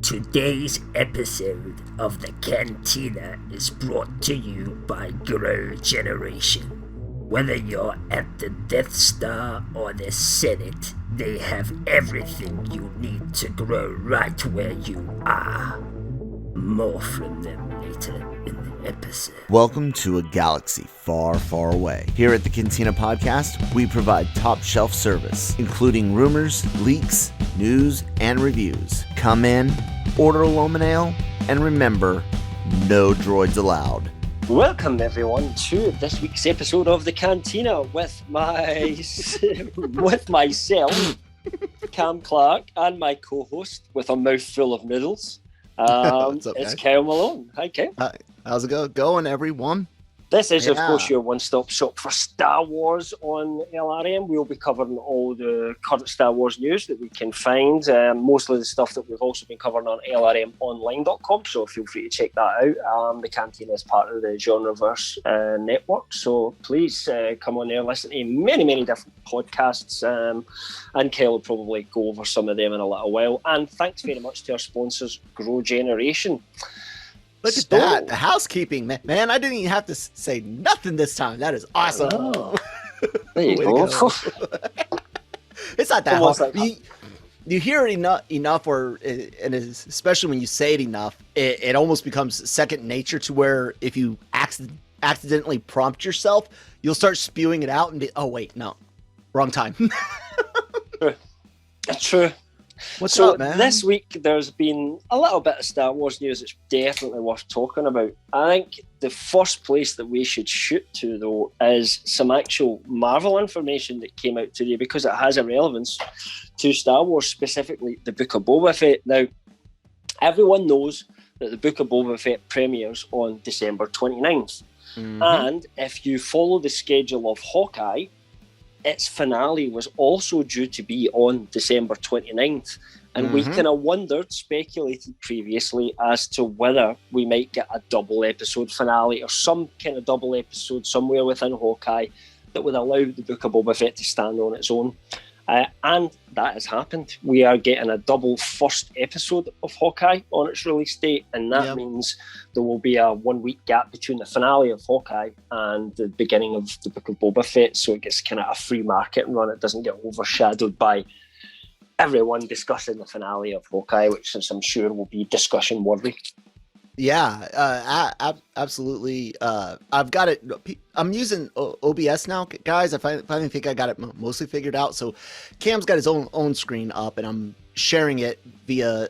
Today's episode of the Cantina is brought to you by Grow Generation. Whether you're at the Death Star or the Senate, they have everything you need to grow right where you are. More from them later in the episode. Welcome to a galaxy far, far away. Here at the Cantina podcast, we provide top shelf service, including rumors, leaks, news, and reviews. Come in, order a Loman Ale, and remember, no droids allowed. Welcome everyone to this week's episode of the Cantina with myself, Cam Clark, and my co-host with a mouthful of noodles. What's up, it's guys? Kyle Malone. Hi, Kyle. How's it going, everyone? This is, of course, your one-stop shop for Star Wars on LRM. We'll be covering all the current Star Wars news that we can find, mostly the stuff that we've also been covering on LRMonline.com, so feel free to check that out. The Cantina is part of the Genreverse network, so please come on there, listen to many, many different podcasts, and Kyle will probably go over some of them in a little while. And thanks very much to our sponsors, Grow Generation. Look at that. The housekeeping, man. I didn't even have to say nothing this time. That is awesome. Oh, there you go. It's not that hard. Like you hear it enough, and especially when you say it enough, it almost becomes second nature to where if you accidentally prompt yourself, you'll start spewing it out and be, oh, wait, no, wrong time. True. What's up, man? This week there's been a little bit of Star Wars news that's definitely worth talking about. I think the first place that we should shoot to, though, is some actual Marvel information that came out today because it has a relevance to Star Wars, specifically the Book of Boba Fett. Now, everyone knows that the Book of Boba Fett premieres on December 29th. Mm-hmm. And if you follow the schedule of Hawkeye, its finale was also due to be on December 29th. And we kind of speculated previously as to whether we might get a double episode finale or some kind of double episode somewhere within Hawkeye that would allow the Book of Boba Fett to stand on its own. And that has happened. We are getting a double first episode of Hawkeye on its release date, and that means there will be a 1 week gap between the finale of Hawkeye and the beginning of the Book of Boba Fett, so it gets kind of a free market run. It doesn't get overshadowed by everyone discussing the finale of Hawkeye, which I'm sure will be discussion worthy. Yeah, absolutely. I've got it. I'm using OBS now, guys. I finally think I got it mostly figured out. So Cam's got his own screen up, and I'm sharing it via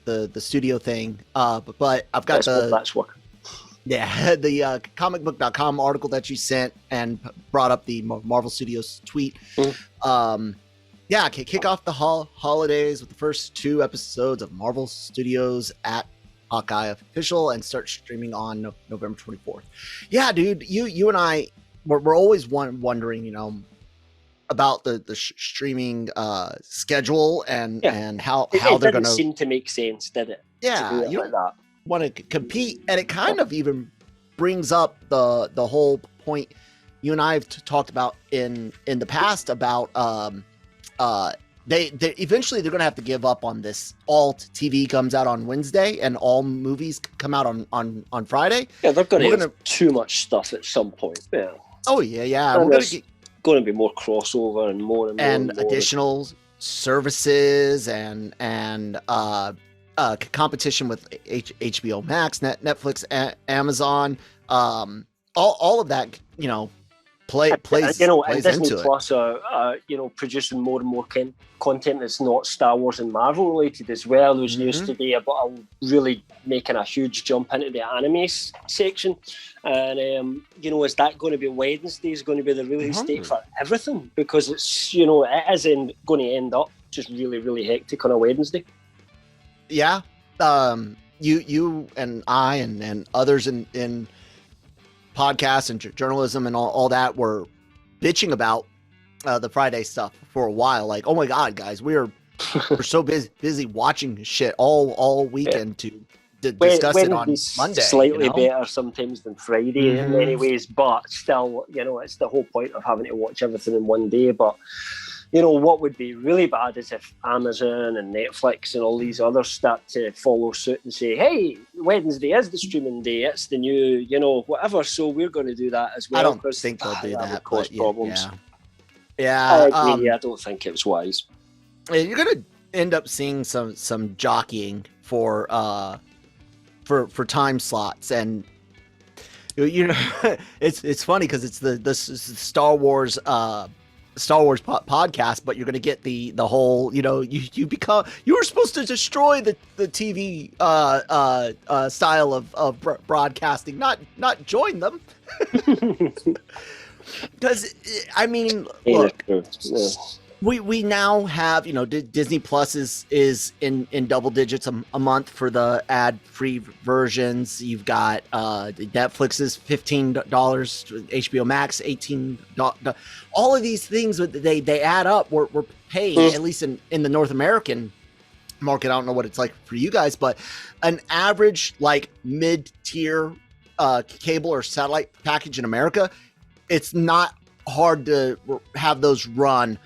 the studio thing. But I've got that's working. Yeah, the comicbook.com article that you sent and brought up the Marvel Studios tweet. Yeah, kick off the holidays with the first 2 episodes of Marvel Studios at Hawkeye official and start streaming on November 24th. Yeah, dude, you and I we're always wondering, about the streaming schedule and how they're going to seem to make sense, did it? Yeah, you like that. Want to compete, and it kind of even brings up the whole point you and I have talked about in the past about They eventually they're gonna have to give up on this. All TV comes out on Wednesday, and all movies come out on Friday. Yeah, they're gonna have too much stuff at some point. Yeah. Oh yeah. And there's going to be more crossover and more additional services and competition with HBO Max, Netflix, Amazon, all of that. Plays and Disney into Plus are producing more and more content that's not Star Wars and Marvel related as well. There's news today about really making a huge jump into the anime section, and is that going to be Wednesday? Is going to be the release date for everything, because it's it is going to end up just really, really hectic on a Wednesday. Yeah, you and I and others in podcasts and journalism and all that were bitching about the Friday stuff for a while. Like, oh my God, guys, we're so busy watching shit all weekend to discuss it on Monday. Slightly better sometimes than Friday in many ways, but still, it's the whole point of having to watch everything in one day. But what would be really bad is if Amazon and Netflix and all these others start to follow suit and say, hey, Wednesday is the streaming day, it's the new, whatever, so we're going to do that as well. I don't think they'll do that. Would cause problems. Yeah. I agree. I don't think it was wise. You're going to end up seeing some jockeying for time slots, and it's funny because it's the Star Wars podcast, but you're going to get the whole, you were supposed to destroy the TV style of broadcasting, not join them. Because I mean, look, we now have, Disney Plus is in double digits a month for the ad-free versions. You've got Netflix's $15, HBO Max $18. All of these things, they add up. We're paying, at least in the North American market. I don't know what it's like for you guys, but an average like mid-tier cable or satellite package in America, it's not hard to have those run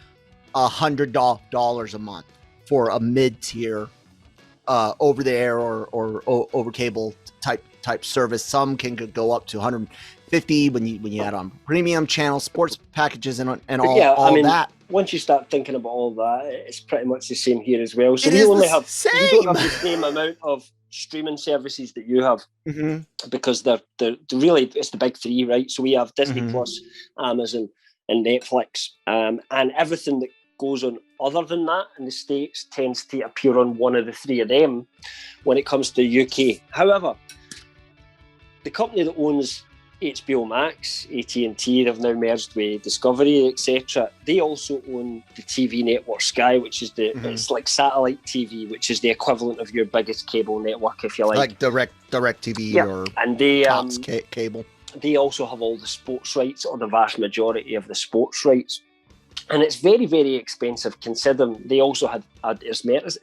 $100 a month for a mid-tier over the air or over cable type service. Some can go up to 150 when you add on premium channel sports packages and all that. Once you start thinking about all that, it's pretty much the same here as well. So we don't have the same amount of streaming services that you have, because they're really, it's the big three, right? So we have Disney Plus, Amazon, and Netflix, and everything that goes on other than that in the States tends to appear on one of the three of them when it comes to UK. However, the company that owns HBO Max, AT&T, they've now merged with Discovery, etc. They also own the TV network Sky, which is it's like satellite TV, which is the equivalent of your biggest cable network, if you like direct TV or and they Cox cable. They also have all the sports rights, or the vast majority of the sports rights. And it's very, very expensive, considering they also had advertisements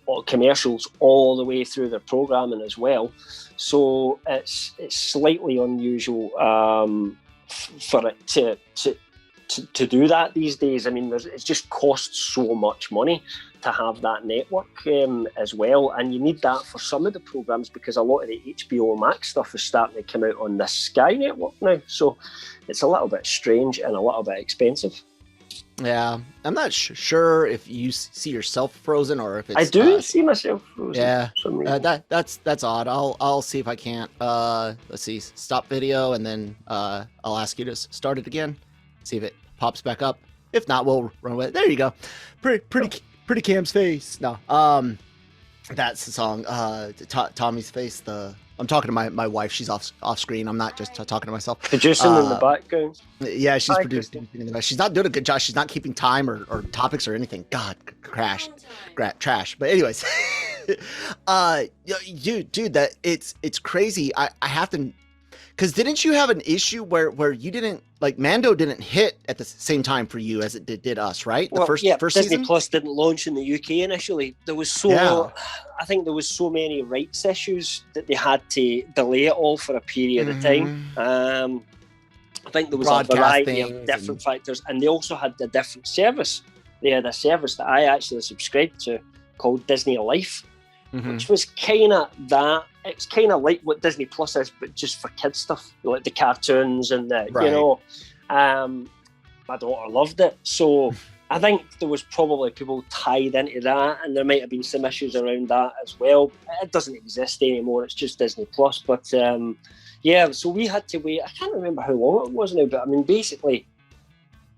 or commercials all the way through their programming as well. So it's slightly unusual for it to do that these days. I mean, it just costs so much money to have that network as well, and you need that for some of the programs, because a lot of the HBO Max stuff is starting to come out on the Sky network now. So it's a little bit strange and a little bit expensive. Yeah, I'm not sure if you see yourself frozen or if it's... I do see myself frozen. Yeah, that's odd. I'll see if I can't. Let's see, stop video, and then I'll ask you to start it again. See if it pops back up. If not, we'll run away. There you go. Pretty Cam's face. No, that's the song. Tommy's face. I'm talking to my wife. She's off screen. I'm not just talking to myself. Producing in the background. Yeah, she's producing in the back. She's not doing a good job. She's not keeping time or topics or anything. God, trash. But anyways, dude, that it's crazy. I have to, because didn't you have an issue where you didn't, like, Mando didn't hit at the same time for you as it did us, right? First Disney season? Plus didn't launch in the UK initially. There was I think there was so many rights issues that they had to delay it all for a period of time. I think there was a variety of different factors, and they also had a different service. They had a service that I actually subscribed to called Disney Life, which was kind of that. It's kind of like what Disney Plus is, but just for kids stuff, like the cartoons and the, my daughter loved it. So I think there was probably people tied into that, and there might have been some issues around that as well. It doesn't exist anymore. It's just Disney Plus. But so we had to wait. I can't remember how long it was now, but I mean, basically,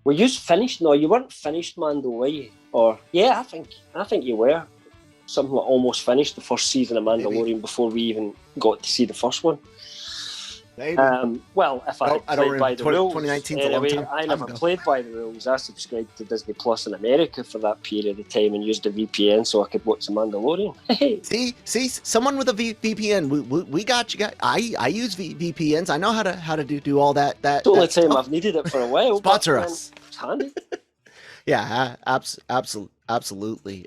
were you finished? No, you weren't finished, Mando, were you? Or I think you were. Something like almost finished the first season of Mandalorian before we even got to see the first one. Maybe. Well, if I played by the rules, 2019 anyway, I never played by the rules. I subscribed to Disney Plus in America for that period of time and used a VPN so I could watch the Mandalorian. see, someone with a VPN. We got you guys. I use VPNs. I know how to do all that. It's the only time I've needed it for a while. Sponsor us. It's handy. Yeah, absolutely.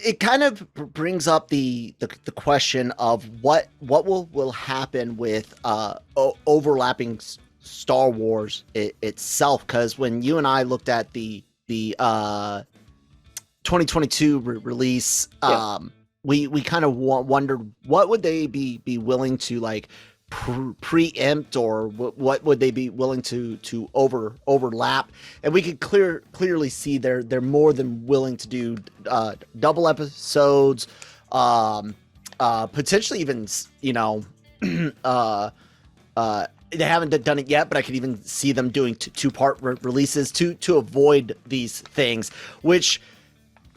It kind of brings up the question of what will happen with overlapping Star Wars itself, because when you and I looked at the 2022 release, we kind of wondered what would they be willing to like preempt, or what would they be willing to overlap, and we could clearly see they're more than willing to do double episodes, potentially even, you know, they haven't done it yet, but I could even see them doing two-part releases to avoid these things, which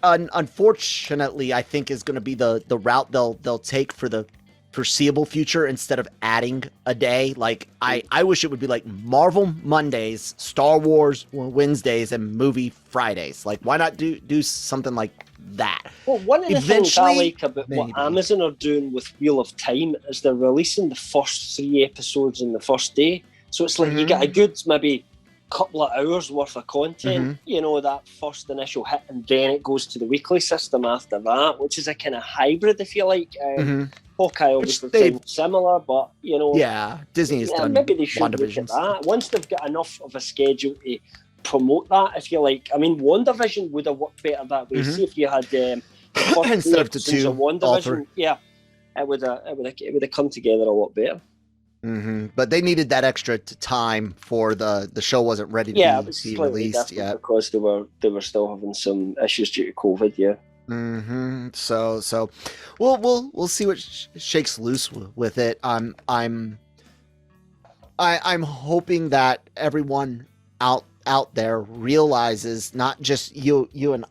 unfortunately I think is going to be the route they'll take for the foreseeable future, instead of adding a day. Like I wish it would be like Marvel Mondays, Star Wars Wednesdays, and movie Fridays. Like, why not do something like that? Well, one of the things I like about what Amazon are doing with Wheel of Time is they're releasing the first 3 episodes in the first day. So it's like you get a good maybe couple of hours worth of content, you know, that first initial hit, and then it goes to the weekly system after that, which is a kind of hybrid, if you like. Hawkeye obviously sounds similar, but, you know... Yeah, Disney has done maybe they should look at that. Once they've got enough of a schedule to promote that, if you like. I mean, WandaVision would have worked better that way. See if you had instead of the 2, WandaVision, it would have come together a lot better. But they needed that extra time for the show wasn't ready to be released yet, because they were still having some issues due to COVID. So we'll see what shakes loose with it. I'm hoping that everyone out there realizes, not just you and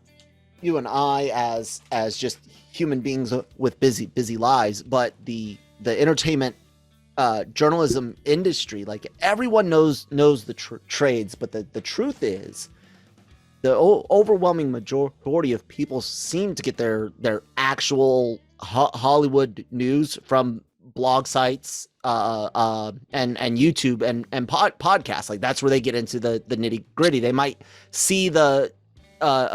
I as just human beings with busy lives, but the entertainment journalism industry. Like, everyone knows the trades, but the truth is, the overwhelming majority of people seem to get their actual Hollywood news from blog sites and YouTube and podcasts. Like, that's where they get into the nitty gritty. They might see a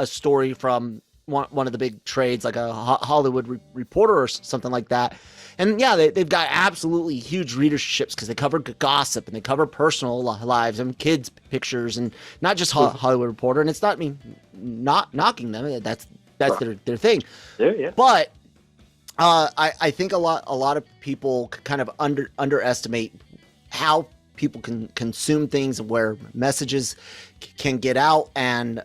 story from one of the big trades, like a Hollywood Reporter or something like that. And yeah, they've got absolutely huge readerships because they cover gossip and they cover personal lives and kids' pictures, and not just Hollywood Reporter. And it's not not knocking them. That's their thing. Yeah. But I think a lot of people kind of underestimate how people can consume things and where messages can get out, and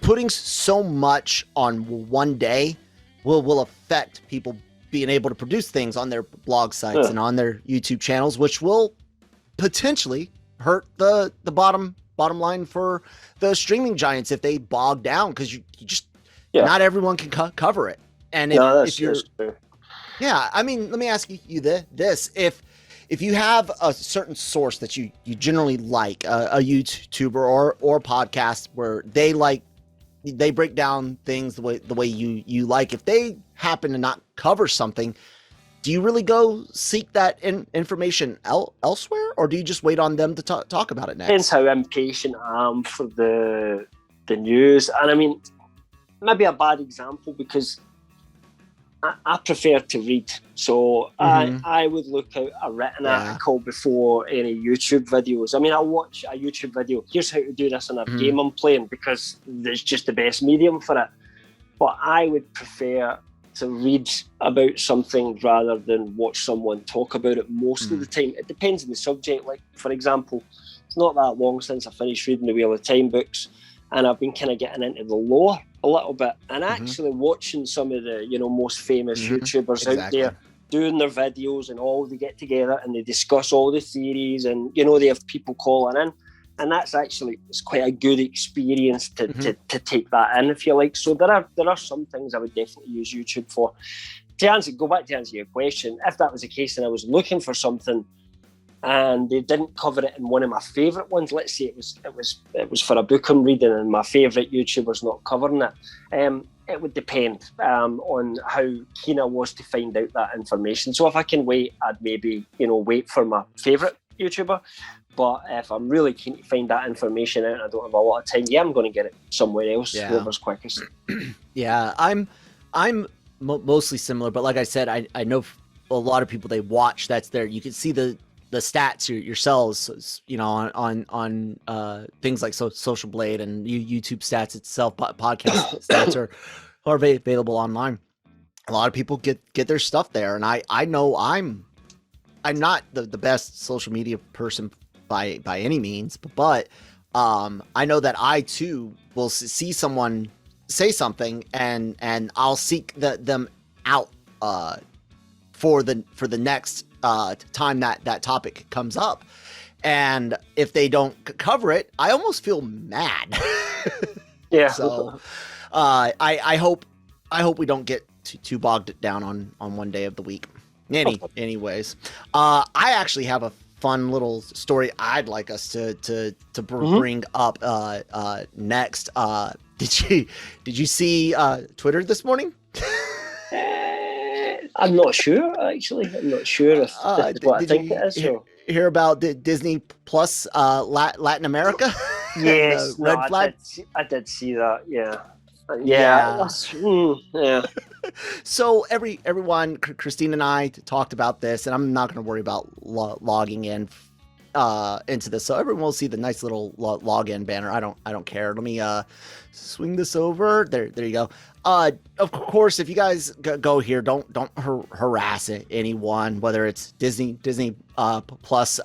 putting so much on one day will affect people being able to produce things on their blog sites and on their YouTube channels, which will potentially hurt the bottom line for the streaming giants if they bog down, because you just not everyone can cover it. And if you're I mean, let me ask you this: if you have a certain source that you generally like, a YouTuber or podcast where they break down things the way you like, if they happen to not cover something, do you really go seek that information elsewhere, or do you just wait on them to talk about it next? Depends how impatient I am for the news. And I mean, maybe a bad example, because I prefer to read. So I would look out a written article before any YouTube videos. I mean, I'll watch a YouTube video, here's how to do this in a game I'm playing, because it's just the best medium for it. But I would prefer to read about something rather than watch someone talk about it most of the time. It depends on the subject. Like, for example, it's not that long since I finished reading the Wheel of Time books, and I've been kind of getting into the lore a little bit, and actually watching some of the most famous YouTubers out there doing their videos, and all they get together and they discuss all the theories, and they have people calling in, and it's quite a good experience to take that in, if you like. So there are some things I would definitely use YouTube for. Go back to answer your question, if that was the case and I was looking for something and they didn't cover it in one of my favourite ones, let's say it was for a book I'm reading and my favourite YouTuber's not covering it, it would depend on how keen I was to find out that information. So if I can wait, I'd maybe wait for my favourite YouTuber. But if I'm really keen to find that information out and I don't have a lot of time, I'm going to get it somewhere else, whoever's quickest. I'm mostly similar, but like I said, I know a lot of people, they watch, that's there. You can see the the stats yourselves, you know, on things like Social Blade and YouTube stats itself, podcast stats are available online. A lot of people get their stuff there, and I know I'm not the best social media person by any means, but I know that I too will see someone say something, and I'll seek them out for the next time that topic comes up, and if they don't cover it, I almost feel mad. Yeah. So I hope we don't get too bogged down on one day of the week. Anyways, I actually have a fun little story I'd like us to bring up next. Did you see Twitter this morning? I'm not sure, actually. I'm not sure if this is what I think it is. Hear about Disney Plus Latin America? Yes, red flag? I did see that. Yeah. Yeah. So everyone, Christine and I talked about this, and I'm not going to worry about logging in into this. So everyone will see the nice little login banner. I don't care. Let me swing this over. There you go. Of course, if you guys go here, don't harass anyone, whether it's Disney Plus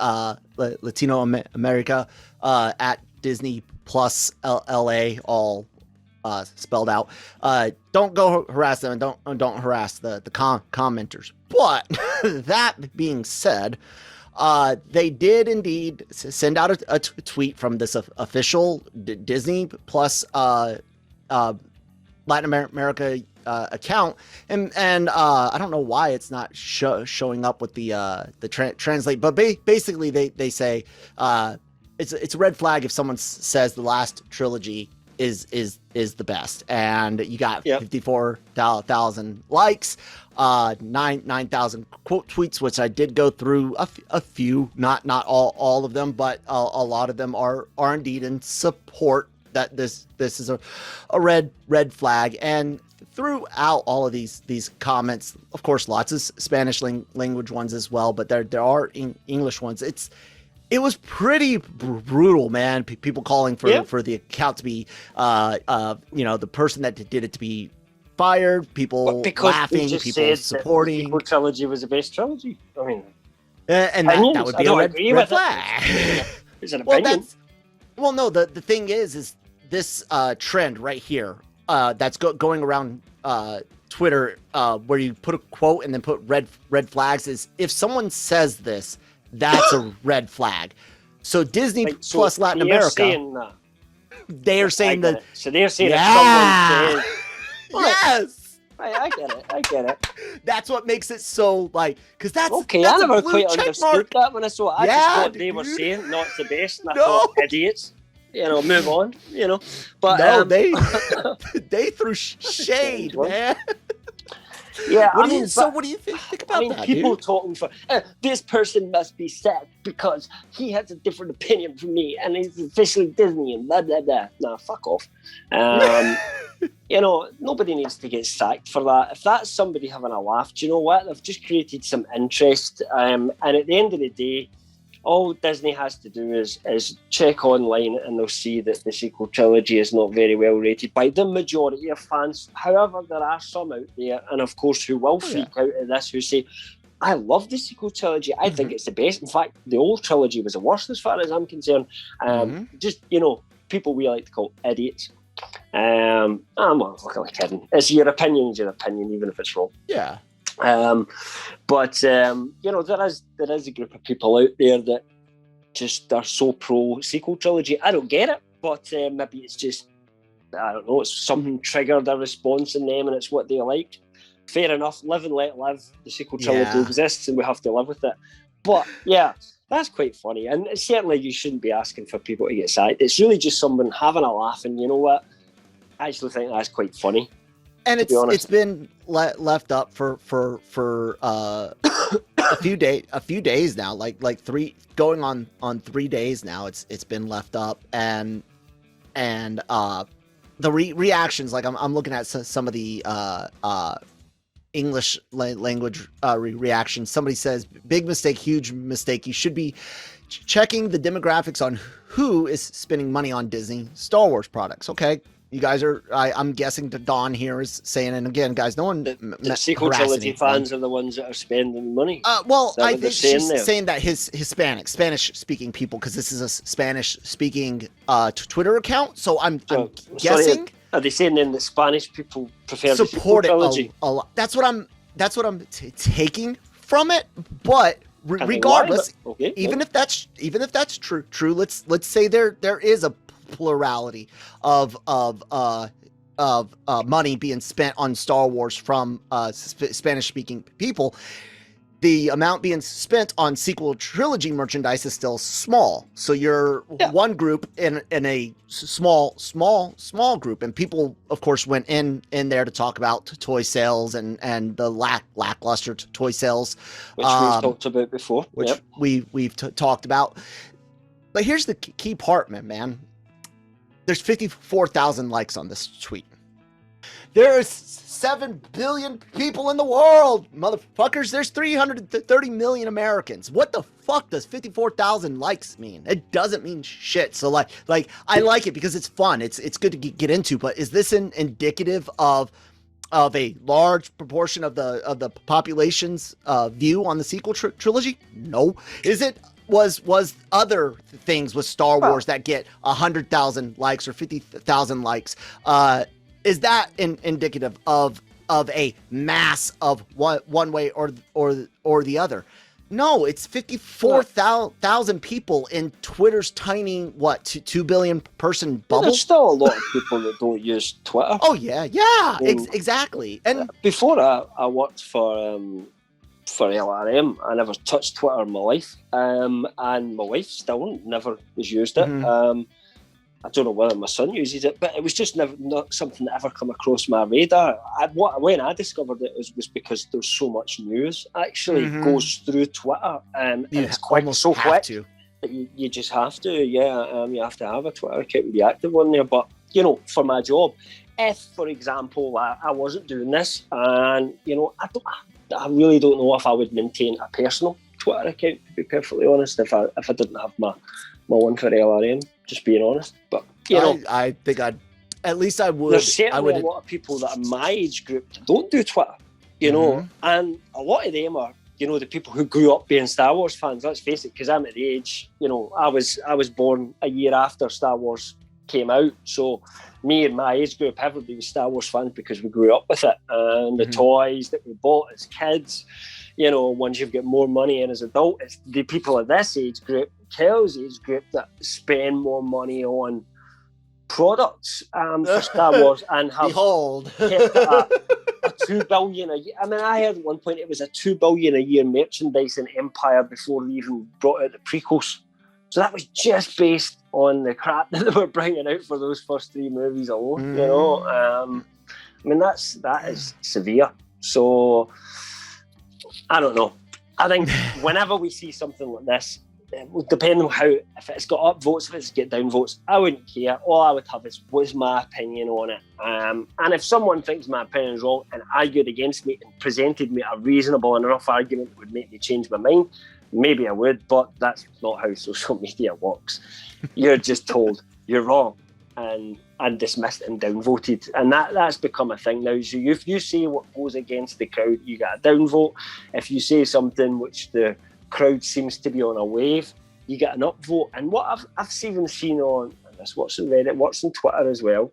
Latino America at Disney Plus LA, all spelled out. Don't go harass them, and don't harass the commenters. But that being said, they did indeed send out a tweet from this official Disney Plus Latin America account, and I don't know why it's not showing up with the translate, but basically they say it's a red flag if someone says the last trilogy is the best, and you got 54,000 likes, 9,000 quote tweets, which I did go through a few, not all of them, but a lot of them are indeed in support that this is a red flag. And throughout all of these comments, of course, lots of Spanish language ones as well, but there are English ones. It was pretty brutal, man. People calling for the account to be, the person that did it to be fired. People laughing, people supporting. The Sequel Trilogy was the best trilogy. I mean, and that would be a red flag. It's an opinion. No. The thing is this trend right here that's going around Twitter, where you put a quote and then put red flags, is if someone says this, that's a red flag. So Disney Plus Latin America, they are saying that. So they're saying that someone says, yes. I get it. That's what makes it so, like, because that's okay. That's I never quite understood that when I saw it. I just thought they were saying not the best, and I thought idiots. Move on. But no, they threw shade, man. Yeah, what do you think about that? People dude? talking for this person must be sacked because he has a different opinion from me and he's officially Disney and blah blah blah. Nah, fuck off. Nobody needs to get sacked for that. If that's somebody having a laugh, do you know what? They've just created some interest. And at the end of the day, all Disney has to do is check online, and they'll see that the Sequel Trilogy is not very well rated by the majority of fans. However, there are some out there, and of course, who will freak out at this, who say, I love the Sequel Trilogy. I think it's the best. In fact, the old trilogy was the worst as far as I'm concerned. People we like to call idiots. I'm not kidding. It's your opinion, even if it's wrong. Yeah. There is a group of people out there that just are so pro Sequel Trilogy. I don't get it, but maybe it's just, I don't know, it's something triggered a response in them and it's what they like. Fair enough, live and let live. The Sequel Trilogy exists and we have to live with it. But yeah, that's quite funny, and certainly you shouldn't be asking for people to get sacked. It's really just someone having a laugh, and you know what? I actually think that's quite funny. And it's been left up for a few days now, like three, going on 3 days now. It's been left up, and the reactions, like I'm looking at some of the English language reaction. Somebody says, big mistake, huge mistake. You should be checking the demographics on who is spending money on Disney Star Wars products. Okay. You guys are, I'm guessing that Don here is saying, and again, guys, no one. The Sequel Trilogy fans are the ones that are spending money. Well, I think she's saying that Spanish speaking people, because this is a Spanish speaking Twitter account. So I'm guessing. Are they saying then that Spanish people prefer support the Sequel Trilogy? A lot? That's what I'm taking from it. But regardless, okay, even if that's true, let's say there is a plurality of money being spent on Star Wars from Spanish speaking people. The amount being spent on Sequel Trilogy merchandise is still small. So you're one group in a small group, and people, of course, went in there to talk about toy sales and the lackluster toy sales, which we've talked about before, which we've talked about. But here's the key part, man. There's 54,000 likes on this tweet. There's 7 billion people in the world, motherfuckers. There's 330 million Americans. What the fuck does 54,000 likes mean? It doesn't mean shit. So like I like it because it's fun. It's good to get into. But is this indicative of a large proportion of the population's view on the sequel trilogy? No. Is it? Was other things with Star Wars that get 100,000 likes or 50,000 likes? Is that indicative of a mass of one way or the other? No, it's 54,000 people in Twitter's tiny 2 billion person bubble. There's still a lot of people that don't use Twitter. Oh yeah, exactly. And before I worked for LRM, I never touched Twitter in my life, and my wife still never has used it. Mm-hmm. I don't know whether my son uses it, but it was just not something that ever come across my radar. When I discovered it was because there's so much news actually goes through Twitter, and it's quick that you just have to. You have to have a Twitter account to be active on there. But for my job, if for example I wasn't doing this, and I really don't know if I would maintain a personal Twitter account, to be perfectly honest, if I didn't have my one for LRM, just being honest. But I think I would. There's certainly a lot of people that are my age group that don't do Twitter, and a lot of them are the people who grew up being Star Wars fans. Let's face it, because I'm at the age, I was born a year after Star Wars came out, so me and my age group, everybody was Star Wars fans because we grew up with it, and the toys that we bought as kids. Once you've got more money in as adult, it's the people of this age group, Kel's age group, that spend more money on products for Star Wars and have kept a 2 billion a year. I mean, I heard at one point it was a 2 billion a year merchandising empire before they even brought out the prequels. So that was just based on the crap that they were bringing out for those first 3 movies alone. I mean, that is severe. So I don't know. I think whenever we see something like this, depending on if it's got upvotes, if it's got downvotes, I wouldn't care. All I would have is what's my opinion on it. And if someone thinks my opinion is wrong and argued against me and presented me a reasonable enough argument that would make me change my mind, maybe I would, but that's not how social media works. You're just told you're wrong and dismissed and downvoted, and that's become a thing now. So if you say what goes against the crowd, you get a downvote. If you say something which the crowd seems to be on a wave, you get an upvote. And what I've even seen on this, what's on Reddit, what's on Twitter as well,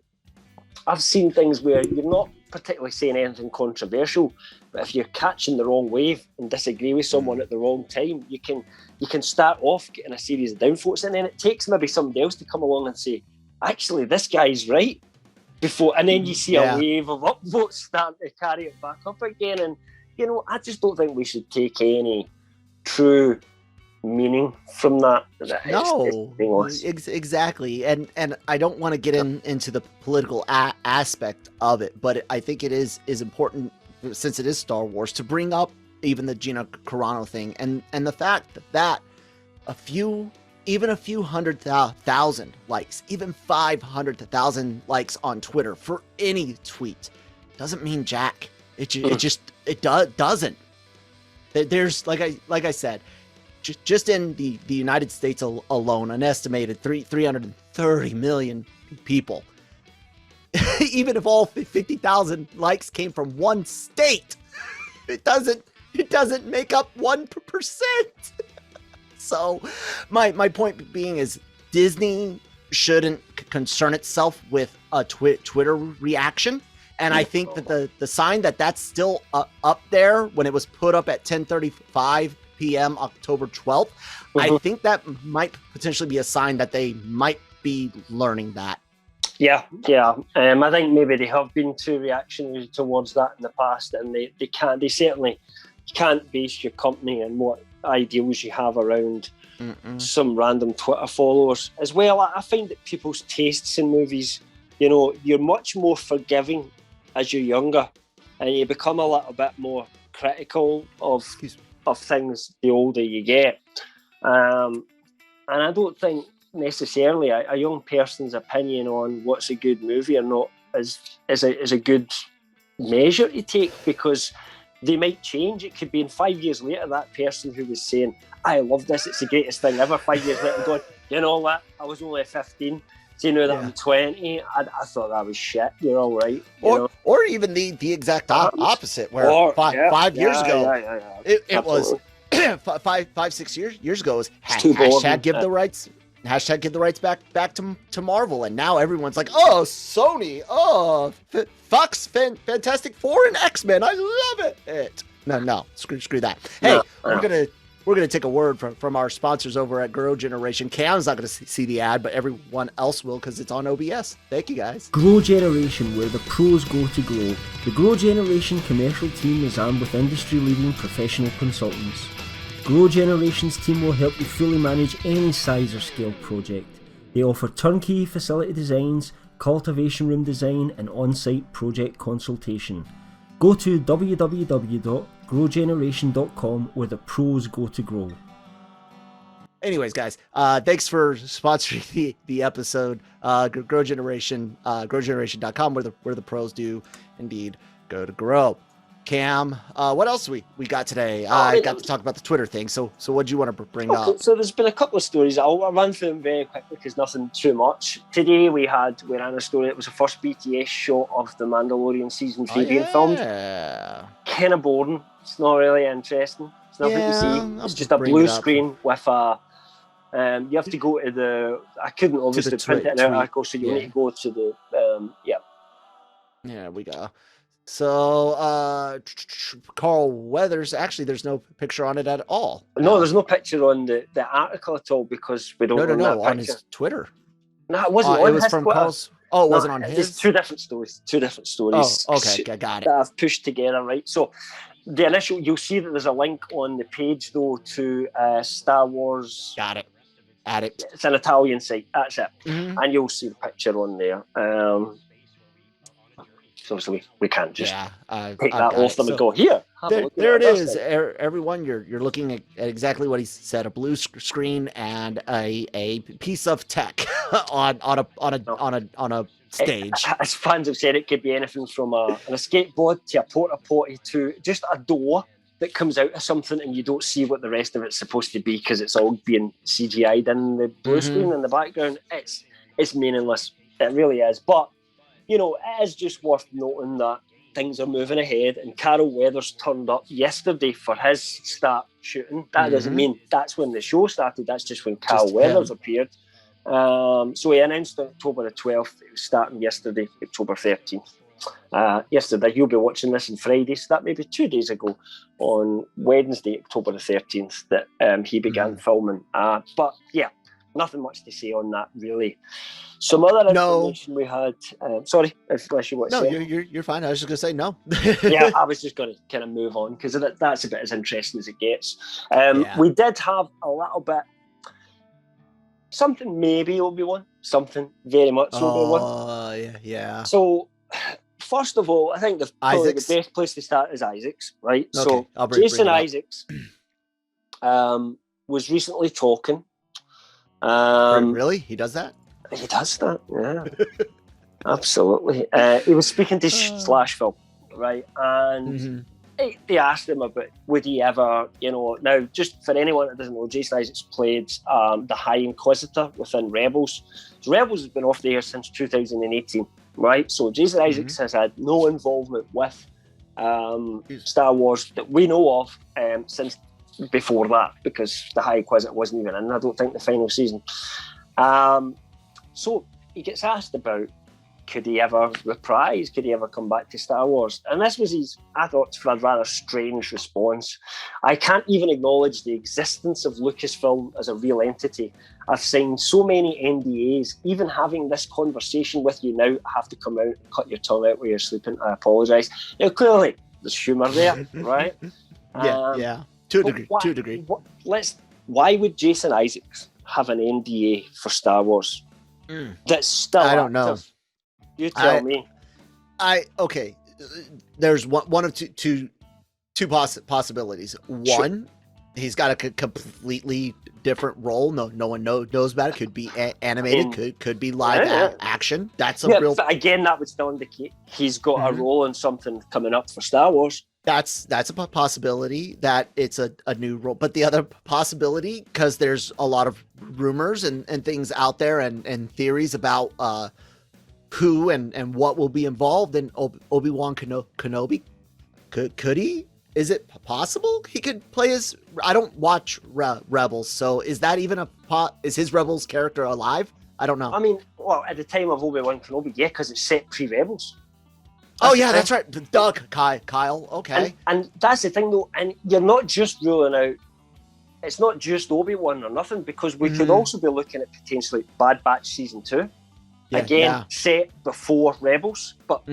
I've seen things where you're not particularly saying anything controversial, but if you're catching the wrong wave and disagree with someone at the wrong time, you can start off getting a series of downvotes, and then it takes maybe somebody else to come along and say, actually, this guy's right, and then you see a wave of upvotes starting to carry it back up again. And I just don't think we should take any true meaning from that. No, exactly. And I don't want to get into the political aspect of it, but I think it is important, since it is Star Wars, to bring up even the Gina Carano thing and the fact that a few 100,000 likes, even 500,000 likes on Twitter for any tweet doesn't mean jack. It just It doesn't. There's like I said, just in the United States alone, an estimated 330 million people. Even if all 50,000 likes came from one state, it doesn't make up 1%. So my point being is Disney shouldn't concern itself with a Twitter reaction. And I think that the sign that that's still up there when it was put up at 10:35 p.m. October 12th, I think that might potentially be a sign that they might be learning that. Yeah. I think maybe they have been too reactionary towards that in the past, and they certainly can't base your company on what ideals you have around some random Twitter followers. As well, I find that people's tastes in movies, you're much more forgiving as you're younger, and you become a little bit more critical of things the older you get. And I don't think necessarily a young person's opinion on what's a good movie or not is a good measure to take, because they might change. It could be in 5 years later, that person who was saying, I love this, it's the greatest thing ever, 5 years later going, you know what, I was only 15, so you know that I'm 20, I thought that was shit, you're all right. Or even the exact opposite, where five years ago, it was 5-6 years ago, was hashtag give the rights. Hashtag give the rights back to Marvel, and now everyone's like, oh, Sony, oh, Fox, Fantastic Four, and X-Men, I love it. No, screw that. Hey, we're gonna take a word from our sponsors over at Grow Generation. Cam's not gonna see the ad, but everyone else will because it's on OBS. Thank you guys. Grow Generation, where the pros go to grow. The Grow Generation commercial team is armed with industry-leading professional consultants. Grow Generation's team will help you fully manage any size or scale project. They offer turnkey facility designs, cultivation room design, and on-site project consultation. Go to www.growgeneration.com, where the pros go to grow. Anyways, guys, thanks for sponsoring the episode. Grow Generation, growgeneration.com, where the pros do indeed go to grow. Cam, what else we got today? I got to talk about the Twitter thing. So what do you want to bring up? So there's been a couple of stories. I'll run through them very quickly because nothing too much. Today we ran a story. It was the first BTS shot of the Mandalorian season 3 being filmed. Kind of boring. It's not really interesting. It's nothing to see. It's just a blue screen with a. You have to go to the. I couldn't obviously print it in an article, so you need to go to the. Yeah, we go. So, Carl Weathers, actually, there's no picture on it at all. No, there's no picture on the article at all because we don't know that on picture. His Twitter. No, it wasn't on it was his from Twitter. Carl's. Oh, it wasn't on his? It's two different stories. Oh, okay, got it. That I've pushed together, right? So, the initial, you'll see that there's a link on the page, though, to Star Wars. Got it. Add it. It's an Italian site, that's it. Mm-hmm. And you'll see the picture on there. So we can't just take that off them and go, here. There it is. Everyone, you're looking at exactly what he said: a blue screen and a piece of tech on a stage. As fans have said, it could be anything from an escape pod to a porta potty to just a door that comes out of something, and you don't see what the rest of it's supposed to be because it's all being CGI'd in the blue screen in the background. It's meaningless. It really is, but. It is just worth noting that things are moving ahead, and Carol Weathers turned up yesterday for his start shooting. That doesn't mean that's when the show started. That's just when Carol Weathers appeared. So he announced on October the 12th. It was starting yesterday, October 13th. Yesterday, you'll be watching this on Friday, so that may be 2 days ago on Wednesday, October the 13th, that he began filming. But yeah, nothing much to say on that, really. Some other information we had. Sorry, unless you want to say. No, you're fine. I was just going to say no. Yeah, I was just going to kind of move on because that's a bit as interesting as it gets. We did have a little bit, something maybe Obi-Wan, something very much Obi-Wan. Oh, yeah. So, first of all, I think probably the best place to start is Issacs, right? Okay, so, Jason Issacs was recently talking. Really? He does that? He does that, yeah. Absolutely. He was speaking to Slash Film, right? And they asked him about would he ever, now just for anyone that doesn't know, Jason Isaacs played the High Inquisitor within Rebels. So Rebels has been off the air since 2018, right? So Jason Isaacs has had no involvement with Star Wars that we know of since before that, because the High Inquisitor wasn't even in, I don't think, the final season. So he gets asked about, could he ever reprise? Could he ever come back to Star Wars? And this was I thought, for a rather strange response. I can't even acknowledge the existence of Lucasfilm as a real entity. I've signed so many NDAs. Even having this conversation with you now, I have to come out and cut your tongue out while you're sleeping. I apologise. Clearly, there's humour there, right? Yeah. To a degree. Why would Jason Isaacs have an NDA for Star Wars that's still I don't know. active? You tell me. Okay. There's one of two possibilities. One, he's got a completely different role. No one knows about it. Could be animated. Could be live action. That's a real. But again, that would still indicate he's got a role in something coming up for Star Wars. That's a possibility that it's a new role. But the other possibility, because there's a lot of rumors and things out there and theories about who and what will be involved in Obi-Wan Kenobi. Could he? Is it possible he could play as? I don't watch Rebels, so is that even is his Rebels character alive? I don't know. I mean, well, at the time of Obi-Wan Kenobi, yeah, because it's set pre-Rebels. That's right. Doug, Kyle. Okay. And that's the thing, though. And you're not just ruling out. It's not just Obi-Wan or nothing, because we could also be looking at potentially Bad Batch season 2. Set before Rebels, but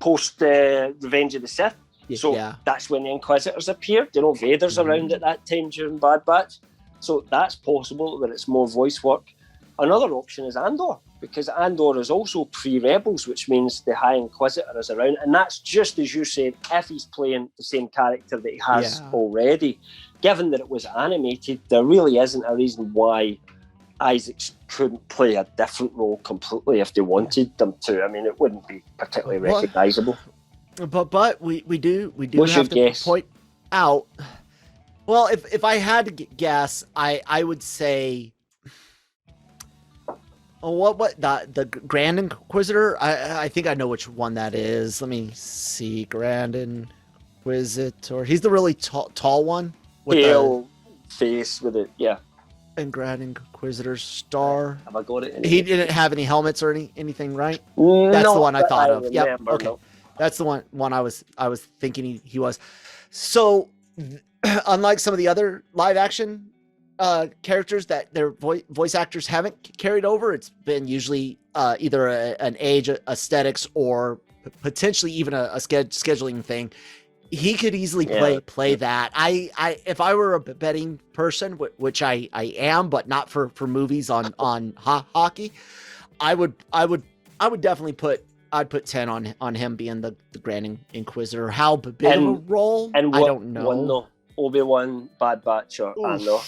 post Revenge of the Sith. So that's when the Inquisitors appeared. Vader's around at that time during Bad Batch. So that's possible that it's more voice work. Another option is Andor, because Andor is also pre-Rebels, which means the High Inquisitor is around. And that's just as you said, if he's playing the same character that he has already. Given that it was animated, there really isn't a reason why Isaacs couldn't play a different role completely if they wanted them to. I mean, it wouldn't be particularly recognisable. But we do have to point out. Well, if I had to guess, I would say, what the Grand Inquisitor? I think I know which one that is. Let me see, Grand Inquisitor. He's the really tall one with pale face with it, yeah. And Grand Inquisitor star. Have I got it? He didn't have any helmets or anything, right? That's the one I thought of. Yep. Okay. No. That's the one I was thinking he was. So, unlike some of the other live action characters that their voice actors haven't carried over, it's been usually either an age, aesthetics, or potentially even a scheduling thing. He could easily play that. I if I were a betting person, which I am, but not for movies on hockey, I would definitely put 10 on him being the Grand Inquisitor. How big of a role? And I don't know. One, no. Obi-Wan, Bad Batch, or Andor.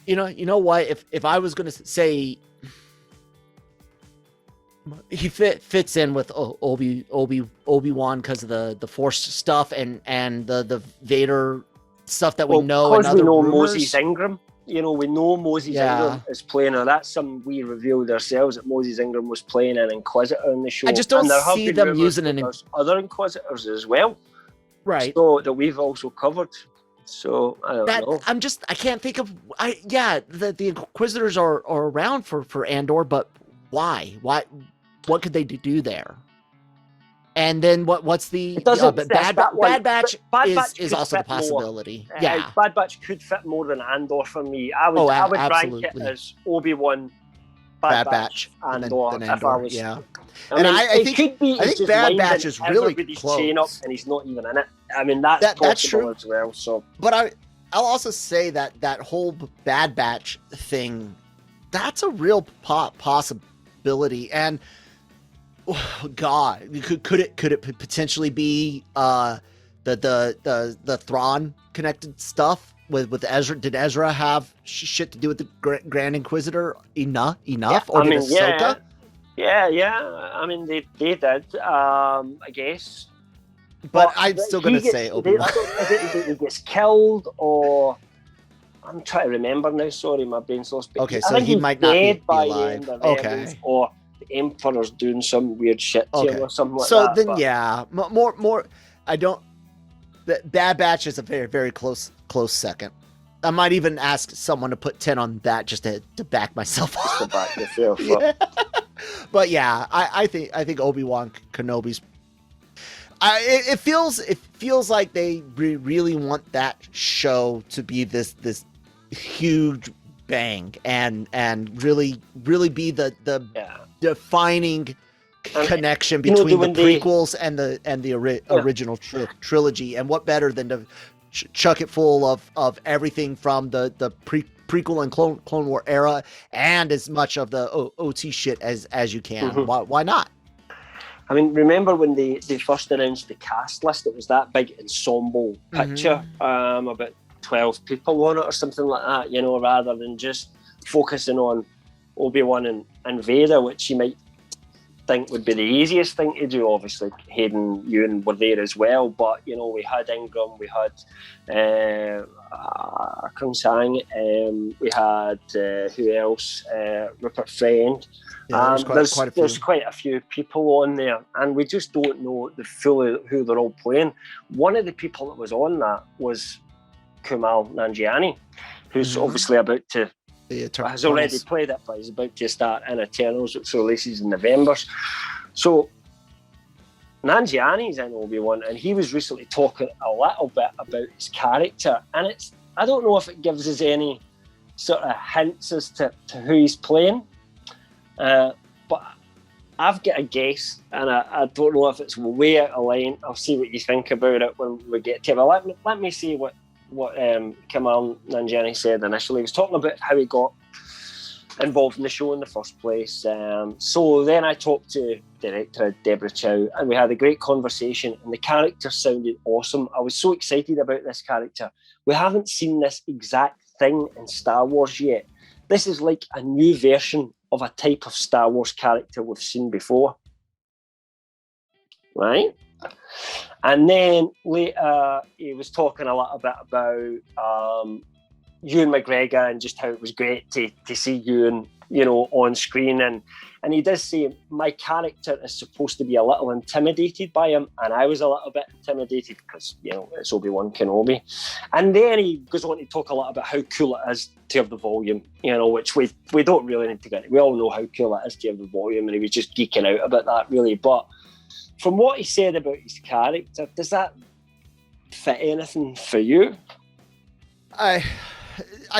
You know what? If I was gonna say. He fits in with Obi-Wan because of the Force stuff and the Vader stuff that we know. Because we know Moses Ingram. We know Moses Ingram is playing, and that's something we revealed ourselves, that Moses Ingram was playing an Inquisitor in the show. I just don't see them using other Inquisitors as well, right? So that we've also covered. So I don't know. I can't think of. The Inquisitors are around for Andor, but why? What could they do there? And then what's the Bad Batch is also the possibility. Bad Batch could fit more than Andor for me. I would rank it as Obi-Wan, Bad Batch, Andor. If I was, I think Bad Batch is really close. Chain up and he's not even in it. I mean that's true as well. So, but I'll also say that whole Bad Batch thing, that's a real possibility. And oh, God, could it potentially be the Thrawn connected stuff with Ezra? Did Ezra have shit to do with the Grand Inquisitor enough? Or did Ahsoka? Yeah. I mean, they did. I guess. But I'm still going to say Obi-Wan. Is it he gets killed, or I'm trying to remember now. Sorry, my brain's lost. But Okay, so he might not be alive. Okay. Or the Emperor's doing some weird shit to him or something like that. So then, yeah, more. I don't. Bad Batch is a very, very close second. I might even ask someone to put 10 on that just to back myself up. Yeah. But yeah, I think Obi-Wan Kenobi's. It feels like they really want that show to be this huge bang and really be the defining connection between the prequels and the original trilogy. And what better than to chuck it full of everything from the prequel and Clone War era and as much of the OT shit as you can. Mm-hmm. Why not? I mean, remember when they first announced the cast list? It was that big ensemble picture, about 12 people on it or something like that, rather than just focusing on Obi-Wan and Vader, which you might think would be the easiest thing to do. Obviously, Hayden, Ewan were there as well, but, we had Ingram, we had Kung Sang, we had, who else? Rupert Friend. Yeah, there's quite a few people on there, and we just don't know the full who they're all playing. One of the people that was on that was Kumail Nanjiani, who's obviously about to has already played it, but he's about to start in Eternals, which releases in November. So Nanjiani's in Obi-Wan, and he was recently talking a little bit about his character, and I don't know if it gives us any sort of hints as to who he's playing. But I've got a guess, and I don't know if it's way out of line. I'll see what you think about it when we get to it. But let me see what Kumail Nanjiani said initially. He was talking about how he got involved in the show in the first place. So then I talked to director Deborah Chow, and we had a great conversation, and the character sounded awesome. I was so excited about this character. We haven't seen this exact thing in Star Wars yet. This is like a new version of a type of Star Wars character we've seen before. Right? And then later, he was talking a little bit about Ewan McGregor and just how it was great to see Ewan, on screen. And he does say, my character is supposed to be a little intimidated by him, and I was a little bit intimidated because, it's Obi-Wan Kenobi. And then he goes on to talk a lot about how cool it is to have the volume, which we don't really need to get. We all know how cool it is to have the volume, and he was just geeking out about that, really. But from what he said about his character, does that fit anything for you? I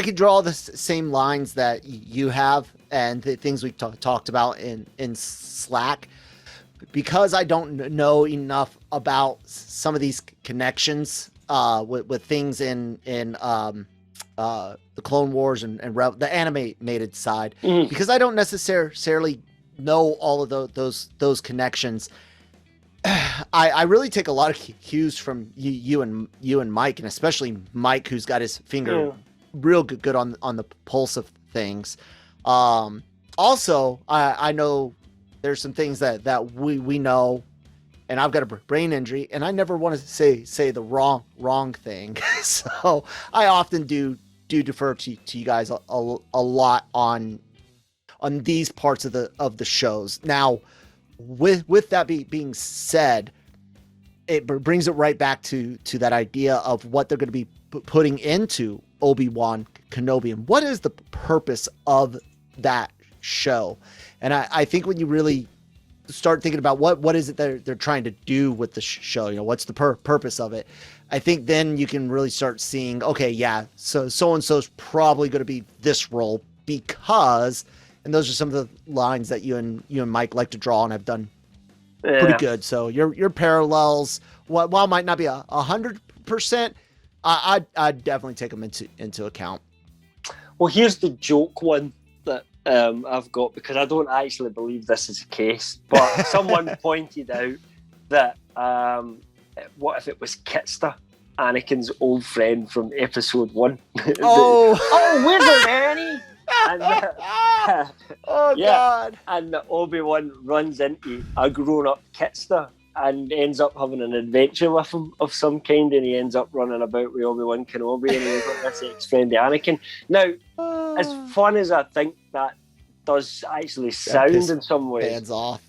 could draw the same lines that you have and the things we talked about in Slack, because I don't know enough about some of these connections with things in the Clone Wars and the animated side, because I don't necessarily know all of those connections. I really take a lot of cues from you and Mike, and especially Mike, who's got his finger real good on the pulse of things. Also, I know there's some things that we know, and I've got a brain injury, and I never want to say the wrong thing. So I often do defer to you guys a lot on these parts of the shows. Now, with that being said, it brings it right back to that idea of what they're going to be putting into Obi-Wan Kenobi, and what is the purpose of that show. And I think when you really start thinking about what is it they're trying to do with the show, what's the purpose of it, I think then you can really start seeing, okay, yeah, so-and-so's probably going to be this role because, and those are some of the lines that you and Mike like to draw and have done pretty good. So your parallels, while might not be 100%, I'd definitely take them into account. Well, here's the joke one that I've got, because I don't actually believe this is the case, but someone pointed out that what if it was Kitster, Anakin's old friend from episode 1? Oh, where's there any? And Oh yeah, God! and Obi-Wan runs into a grown-up Kitster and ends up having an adventure with him of some kind, and he ends up running about with Obi-Wan Kenobi, and he's got this ex-friend Anakin. Now, as fun as I think that does actually sound in some ways, Hands off.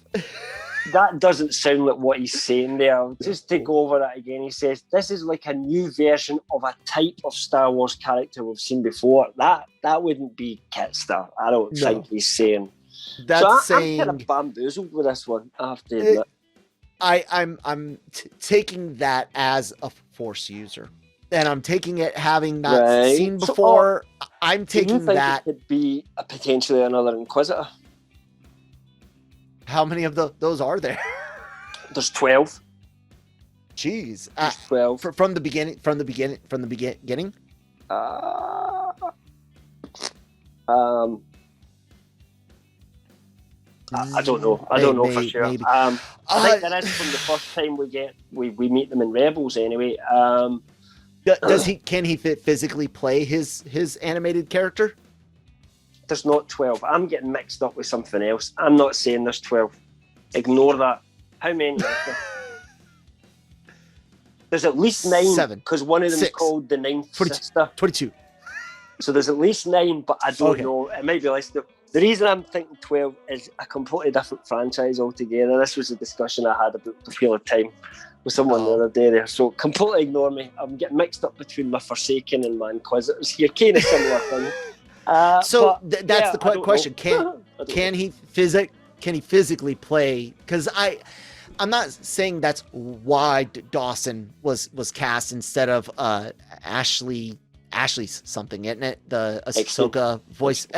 that doesn't sound like what he's saying there. Just to go over that again, he says, this is like a new version of a type of Star Wars character we've seen before. That wouldn't be Kitster, I don't think he's saying. That's so saying... I'm kind of bamboozled with this one, I have to admit. I'm taking that as a Force user. And I'm taking it having not seen before. I'm taking that... it could be potentially another Inquisitor? How many of those are there? There's 12. Jeez. There's 12. From the beginning? I don't know. I don't know for sure. Maybe. I think that is from the first time we meet them in Rebels anyway. Can he physically play his animated character? There's not 12. I'm getting mixed up with something else. I'm not saying there's 12. Ignore that. How many is there? There's at least 9. 7. Because one of them is 6. called the Ninth 22. Sister. 22. So there's at least 9, but I don't know. It might be less. The reason I'm thinking 12 is a completely different franchise altogether. This was a discussion I had about the Wheel of Time with someone the other day there. So completely ignore me. I'm getting mixed up between my Forsaken and my Inquisitors. You're kind of similar thing. That's the question. Can he physically play? Because I'm not saying that's why Dawson was cast instead of Ashley's something, isn't it? The Ahsoka voice.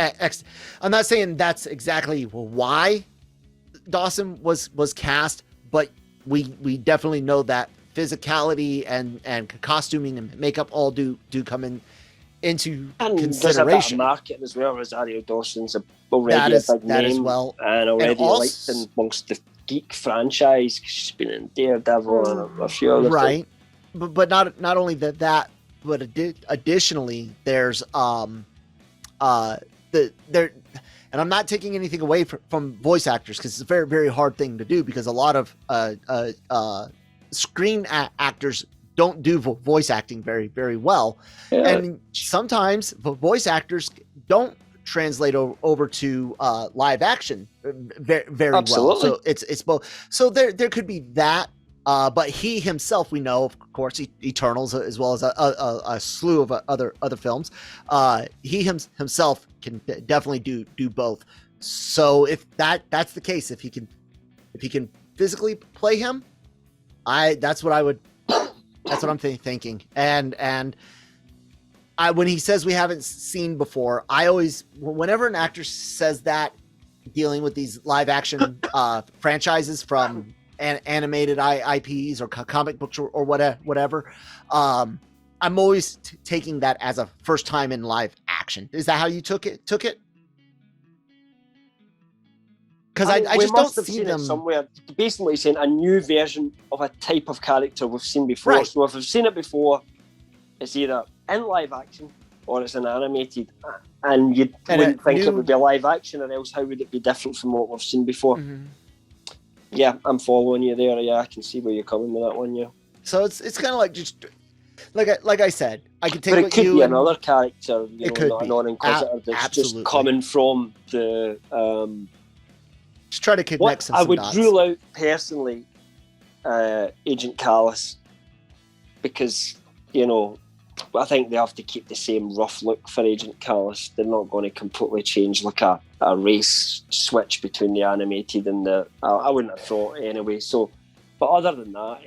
I'm not saying that's exactly why Dawson was cast, but we definitely know that physicality and costuming and makeup all do come into consideration. There's a bit of market as well. Rosario Dawson's already a big name as well, and already liked amongst the geek franchise. She's been in Daredevil and a few other things. But not only that, but additionally, there's and I'm not taking anything away from voice actors because it's a very, very hard thing to do because a lot of screen actors don't do voice acting very, very well. Yeah. And sometimes voice actors don't translate over to live action very well. So it's both. So there could be that. But he himself, we know, of course, Eternals, as well as a slew of other films. He himself can definitely do both. So if that's the case, if he can physically play him, that's what I'm thinking. And when he says we haven't seen before, I always, whenever an actor says that, dealing with these live action franchises from animated IPs or comic books or whatever, I'm always taking that as a first time in live action. Is that how you took it? Because I just don't see them somewhere. Basically, saying a new version of a type of character we've seen before. Right. So if we've seen it before, it's either in live action or it's in animated, and you wouldn't think it would be live action, or else how would it be different from what we've seen before? Mm-hmm. Yeah, I'm following you there. Yeah, I can see where you're coming with that one. Yeah. So it's kind of like just like I said, I could take. But it could be another character. It could be non-Inquisitor that's just coming from the. Just try to connect some I would dots. rule out personally Agent Callus because I think they have to keep the same rough look for Agent Callus. They're not going to completely change like a race switch between the animated and the. I wouldn't have thought anyway. So, but other than that,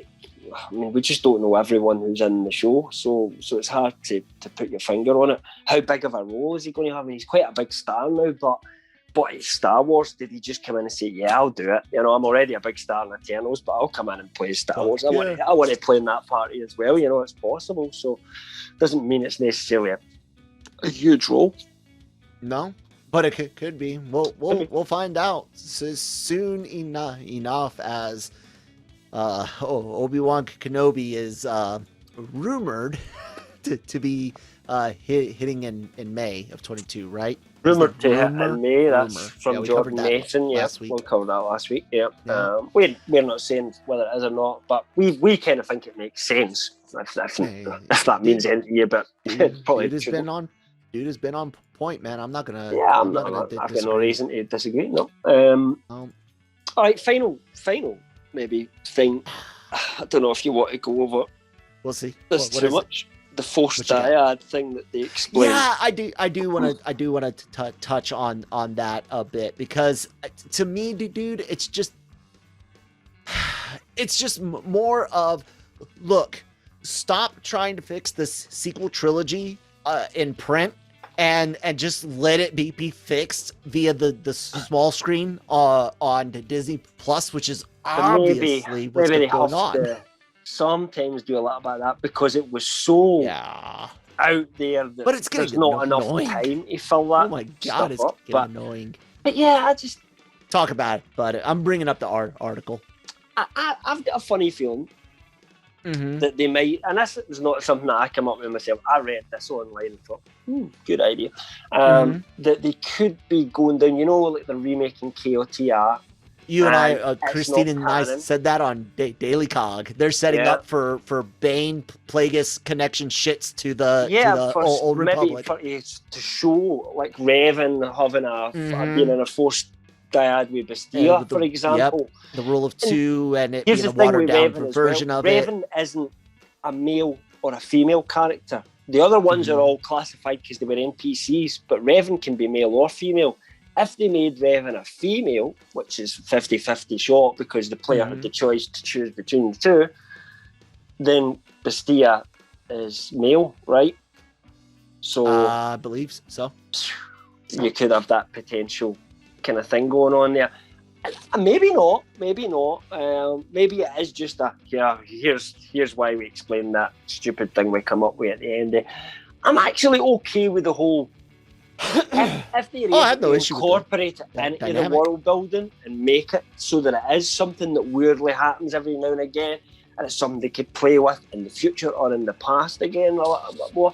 I mean, we just don't know everyone who's in the show, so it's hard to put your finger on it. How big of a role is he going to have? I mean, he's quite a big star now, but it's Star Wars. Did he just come in and say, "Yeah, I'll do it"? I'm already a big star in Eternals, but I'll come in and play Star Wars. I want to play in that party as well. It's possible. So, doesn't mean it's necessarily a huge role. No, but it could be. We'll find out soon enough as Obi-Wan Kenobi is rumored to be hitting in May of 22, right? Rumored to hit in May. That's from we Jordan covered that Nathan. Yeah, last week. we'll cover that last week. Yeah. Yeah. We're not saying whether it is or not, but we kind of think it makes sense. If that means anything to you, but probably dude has been on point, man. I'm not gonna. Yeah, I'm not gonna. I've got no reason to disagree. No. All right, final maybe thing. I don't know if you want to go over. We'll see. There's too much. The Force Dyad thing that they explain. Yeah, I do want to touch on that a bit, because to me, dude, it's just more of, look, stop trying to fix this sequel trilogy in print and just let it be fixed via the small screen on Disney Plus, which is obviously what's going on. Sometimes do a lot about that, because it was so out there that but it's there's not enough time to fill that. Oh my god, it's getting annoying. But yeah, I just talk about it. I'm bringing up the article. I've got a funny feeling that they might, and this is not something that I come up with myself. I read this online and thought, good idea. That they could be going down, like they're remaking KOTR. You and I, Christine and I said that on Daily Cog. They're setting up for Bane Plagueis connection shits to the Old Republic. Maybe to show like Revan having being in a Force Dyad with Bastia, for example. The rule of two, and it being a watered down version of it. Revan isn't a male or a female character. The other ones are all classified because they were NPCs, but Revan can be male or female. If they made Revan a female, which is 50-50 shot because the player had the choice to choose between the two, then Bastia is male, right? So I believe so. You could have that potential kind of thing going on there. Maybe not. Maybe it is just here's why we explain that stupid thing we come up with at the end. I'm actually okay with the whole. If they incorporate it into the world building and make it so that it is something that weirdly happens every now and again, and it's something they could play with in the future or in the past again a little bit more,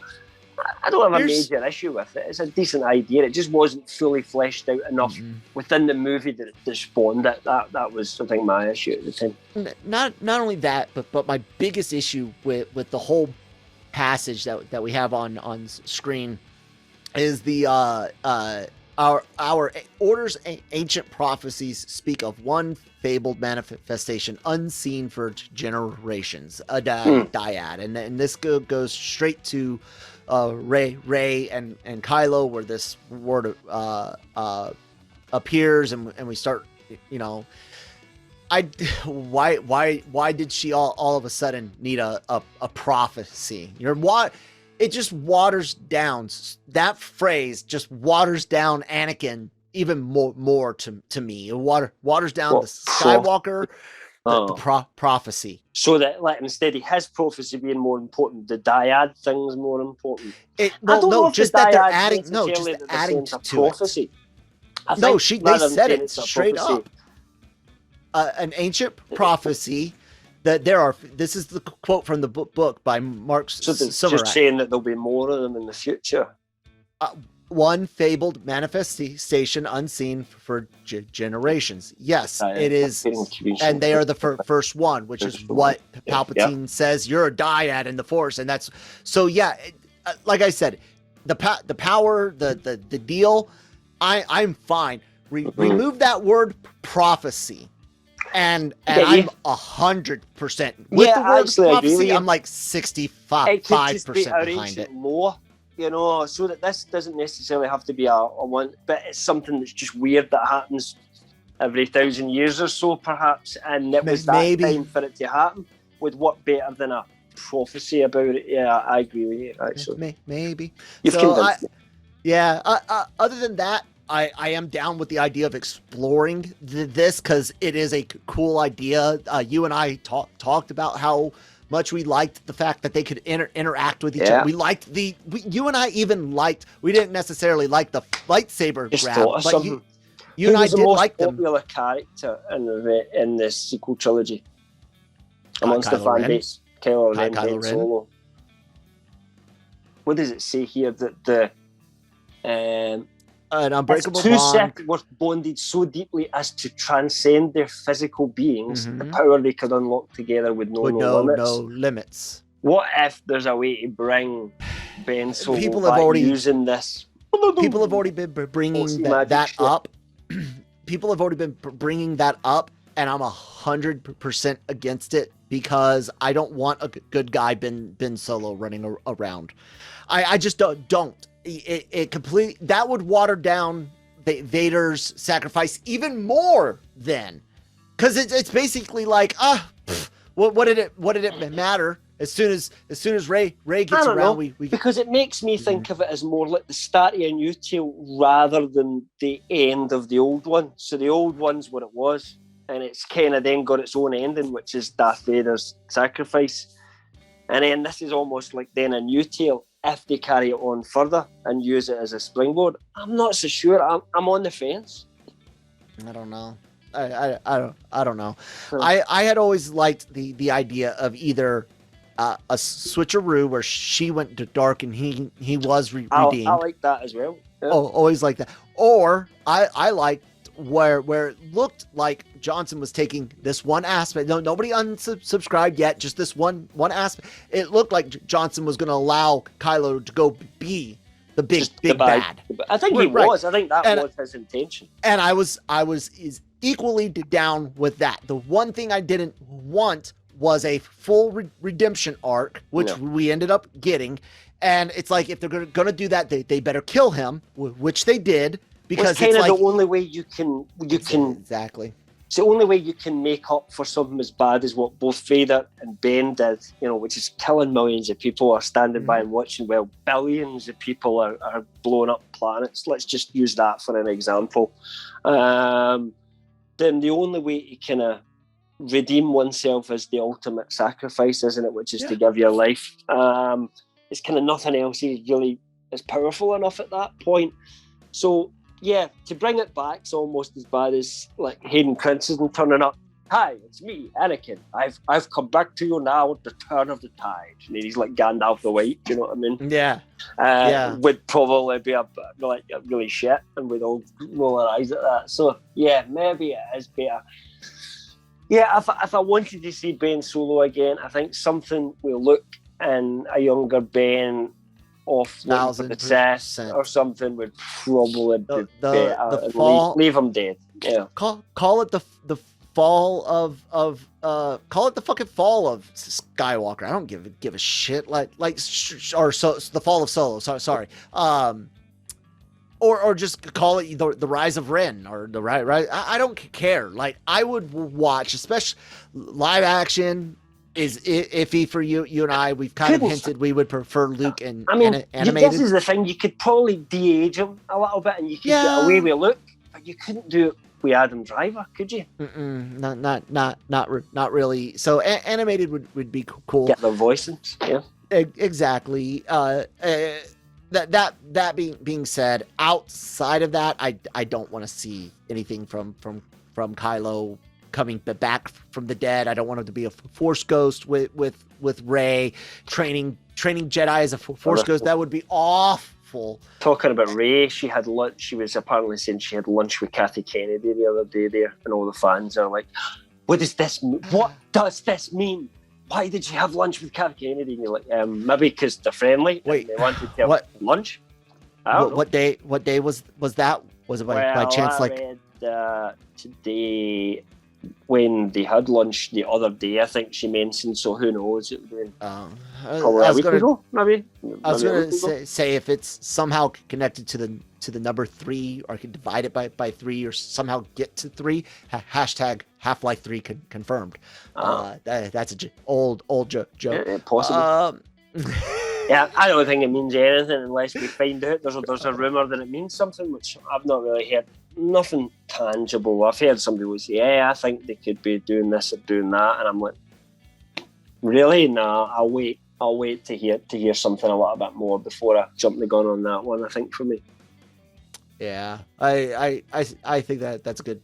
I don't have a major issue with it. It's a decent idea. It just wasn't fully fleshed out enough within the movie that it spawned it. That was, I think, my issue at the time. Not only that, but my biggest issue with the whole passage that we have on screen is the our Order's ancient prophecies speak of one fabled manifestation unseen for generations, a dyad, and this goes straight to Rey and Kylo, where this word appears, and we start, why did she all of a sudden need a prophecy? It just waters down, that phrase just waters down Anakin even more to me. It waters down the Skywalker, the prophecy. So that, like, instead of his prophecy being more important, the dyad thing's more important. Just that they're adding to prophecy. It. They said it straight up. An ancient prophecy. That this is the quote from the book by Mark Summeright. So just saying that there'll be more of them in the future. One fabled manifestation unseen for generations. Yes, it is. And they are the first one, which is what Palpatine says. You're a dyad in the Force. And that's so, like I said, the power, the deal, I'm fine. Remove that word prophecy. And I'm 100% with the word prophecy. I'm like 65% behind it. More, so that this doesn't necessarily have to be a one, but it's something that's just weird that happens every 1,000 years or so, perhaps. And it was that time for it to happen. With what better than a prophecy about it? Yeah, I agree with you. Actually, maybe. You've convinced me. Other than that, I am down with the idea of exploring this, because it is a cool idea. You and I talked about how much we liked the fact that they could interact with each other. We liked you and I even liked, we didn't necessarily like the lightsaber grab, but you and I did like them. Who was the most popular character in the sequel trilogy amongst the fan base? Kylo Ren. Solo. what does it say here? That the An unbreakable two bond. separate were bonded so deeply as to transcend their physical beings. The power they could unlock together with no limits. What if there's a way to bring Ben Solo back using this? People have already been bringing that up. People have already been bringing that up, and I'm 100% against it because I don't want a good guy Ben Solo running around. I just don't. It completely, that would water down Vader's sacrifice even more then, because it's basically like what did it matter? As soon as Rey gets around, we because it makes me think of it as more like the start of a new tale rather than the end of the old one. So the old one's what it was, and it's kind of then got its own ending, which is Darth Vader's sacrifice. And then this is almost like then a new tale if they carry it on further and use it as a springboard. I'm not so sure. I'm on the fence. I don't know. I don't know. I had always liked the idea of either a switcheroo where she went to dark and he was redeemed. I like that as well. Yeah. Oh, always like that. Or I liked where it looked like Johnson was taking this one aspect. No, nobody unsubscribed yet. Just this one aspect. It looked like Johnson was going to allow Kylo to go be the big bad. I think he was. I think that was his intention. And I was equally down with that. The one thing I didn't want was a full redemption arc, which we ended up getting. And it's like, if they're going to do that, they better kill him, which they did. Because it's kind of the only way you can exactly. It's the only way you can make up for something as bad as what both Vader and Ben did, which is killing millions of people or standing by and watching while billions of people are blowing up planets. Let's just use that for an example. Then the only way to kind of redeem oneself is the ultimate sacrifice, isn't it? Which is to give your life. It's kind of nothing else really is powerful enough at that point. So, yeah, to bring it back, it's almost as bad as like Hayden Christensen turning up. Hi, it's me, Anakin. I've come back to you now at the turn of the tide. And he's like Gandalf the White, you know what I mean? Yeah. Would probably be like really shit, and we'd all roll our eyes at that. So yeah, maybe it is better. Yeah, if I wanted to see Ben Solo again, I think something will look in a younger Ben off the set or something would probably be better. Leave him dead. Yeah. Call it the fall of call it the fucking fall of Skywalker. I don't give a shit. The fall of Solo. Sorry. Or just call it the rise of Ren or the right. I don't care. Like, I would watch, especially live action. Is iffy for you and I. We've kind of hinted we would prefer Luke and animated. This is the thing. You could probably de-age him a little bit, and you could get away with Luke, but you couldn't do it with Adam Driver, could you? Not really. So animated would be cool. Get the voicings. Yeah, exactly. That being said, outside of that, I don't want to see anything from Kylo coming back from the dead. I don't want him to be a Force ghost with Rey training Jedi as a Force ghost. That would be awful. Talking about Rey, she had lunch. She was apparently saying she had lunch with Kathy Kennedy the other day there, and all the fans are like, "What does this mean? What does this mean? Why did you have lunch with Kathy Kennedy?" And you're like, maybe because they're friendly. Wait, they wanted to have lunch. What day was that? Was it by chance today? When they had lunch the other day, I think she mentioned. So who knows? It would probably a week ago, maybe. I was going to say if it's somehow connected to the number 3, or I could divide it by 3, or somehow get to 3. Hashtag Half-Life 3 confirmed. That's an old joke. Yeah, possible. Yeah, I don't think it means anything unless we find out. There's a rumor that it means something, which I've not really heard. Nothing tangible. I've heard somebody will say, "Yeah, I think they could be doing this or doing that," and I'm like, "Really? No, I'll wait. I'll wait to hear something a little bit more before I jump the gun on that one." I think for me. Yeah, I think that's a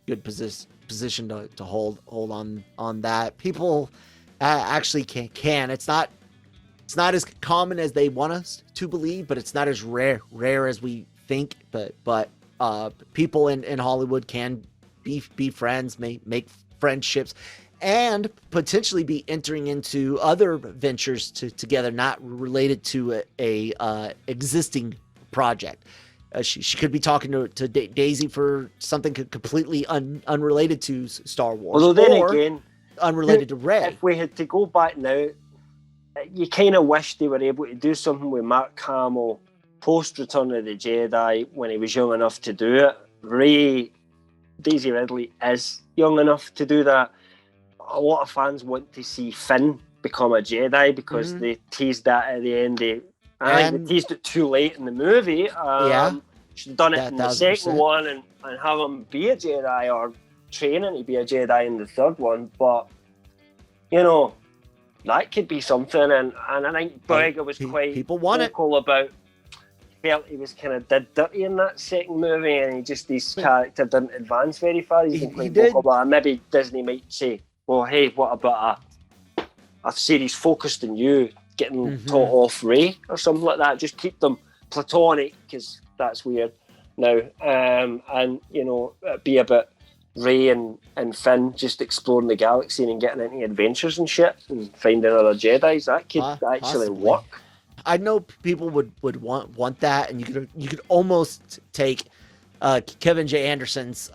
good position to hold on that. People actually can. It's not It's not as common as they want us to believe, but it's not as rare as we think. But people in Hollywood can be friends, make friendships, and potentially be entering into other ventures together, not related to a existing project. She could be talking to Daisy for something completely unrelated to Star Wars. Although then again, unrelated to Rey. If we had to go back now, you kind of wish they were able to do something with Mark Hamill post Return of the Jedi when he was young enough to do it. Daisy Ridley is young enough to do that. A lot of fans want to see Finn become a Jedi because they teased that at the end. I think they teased it too late in the movie. Should have done it in the second one and have him be a Jedi or training to be a Jedi in the third one. But, you know, that could be something. And I think Boyega was quite vocal about, felt he was kind of did dirty in that second movie, and his character didn't advance very far. He's been quite vocal about it. Maybe Disney might say, well, hey, what about a series focused on you getting taught off Rey or something like that? Just keep them platonic, because that's weird now. And, you know, be about Rey and Finn just exploring the galaxy and getting into adventures and shit and finding other Jedis. That could actually work. I know people would want that, and you could almost take Kevin J. Anderson's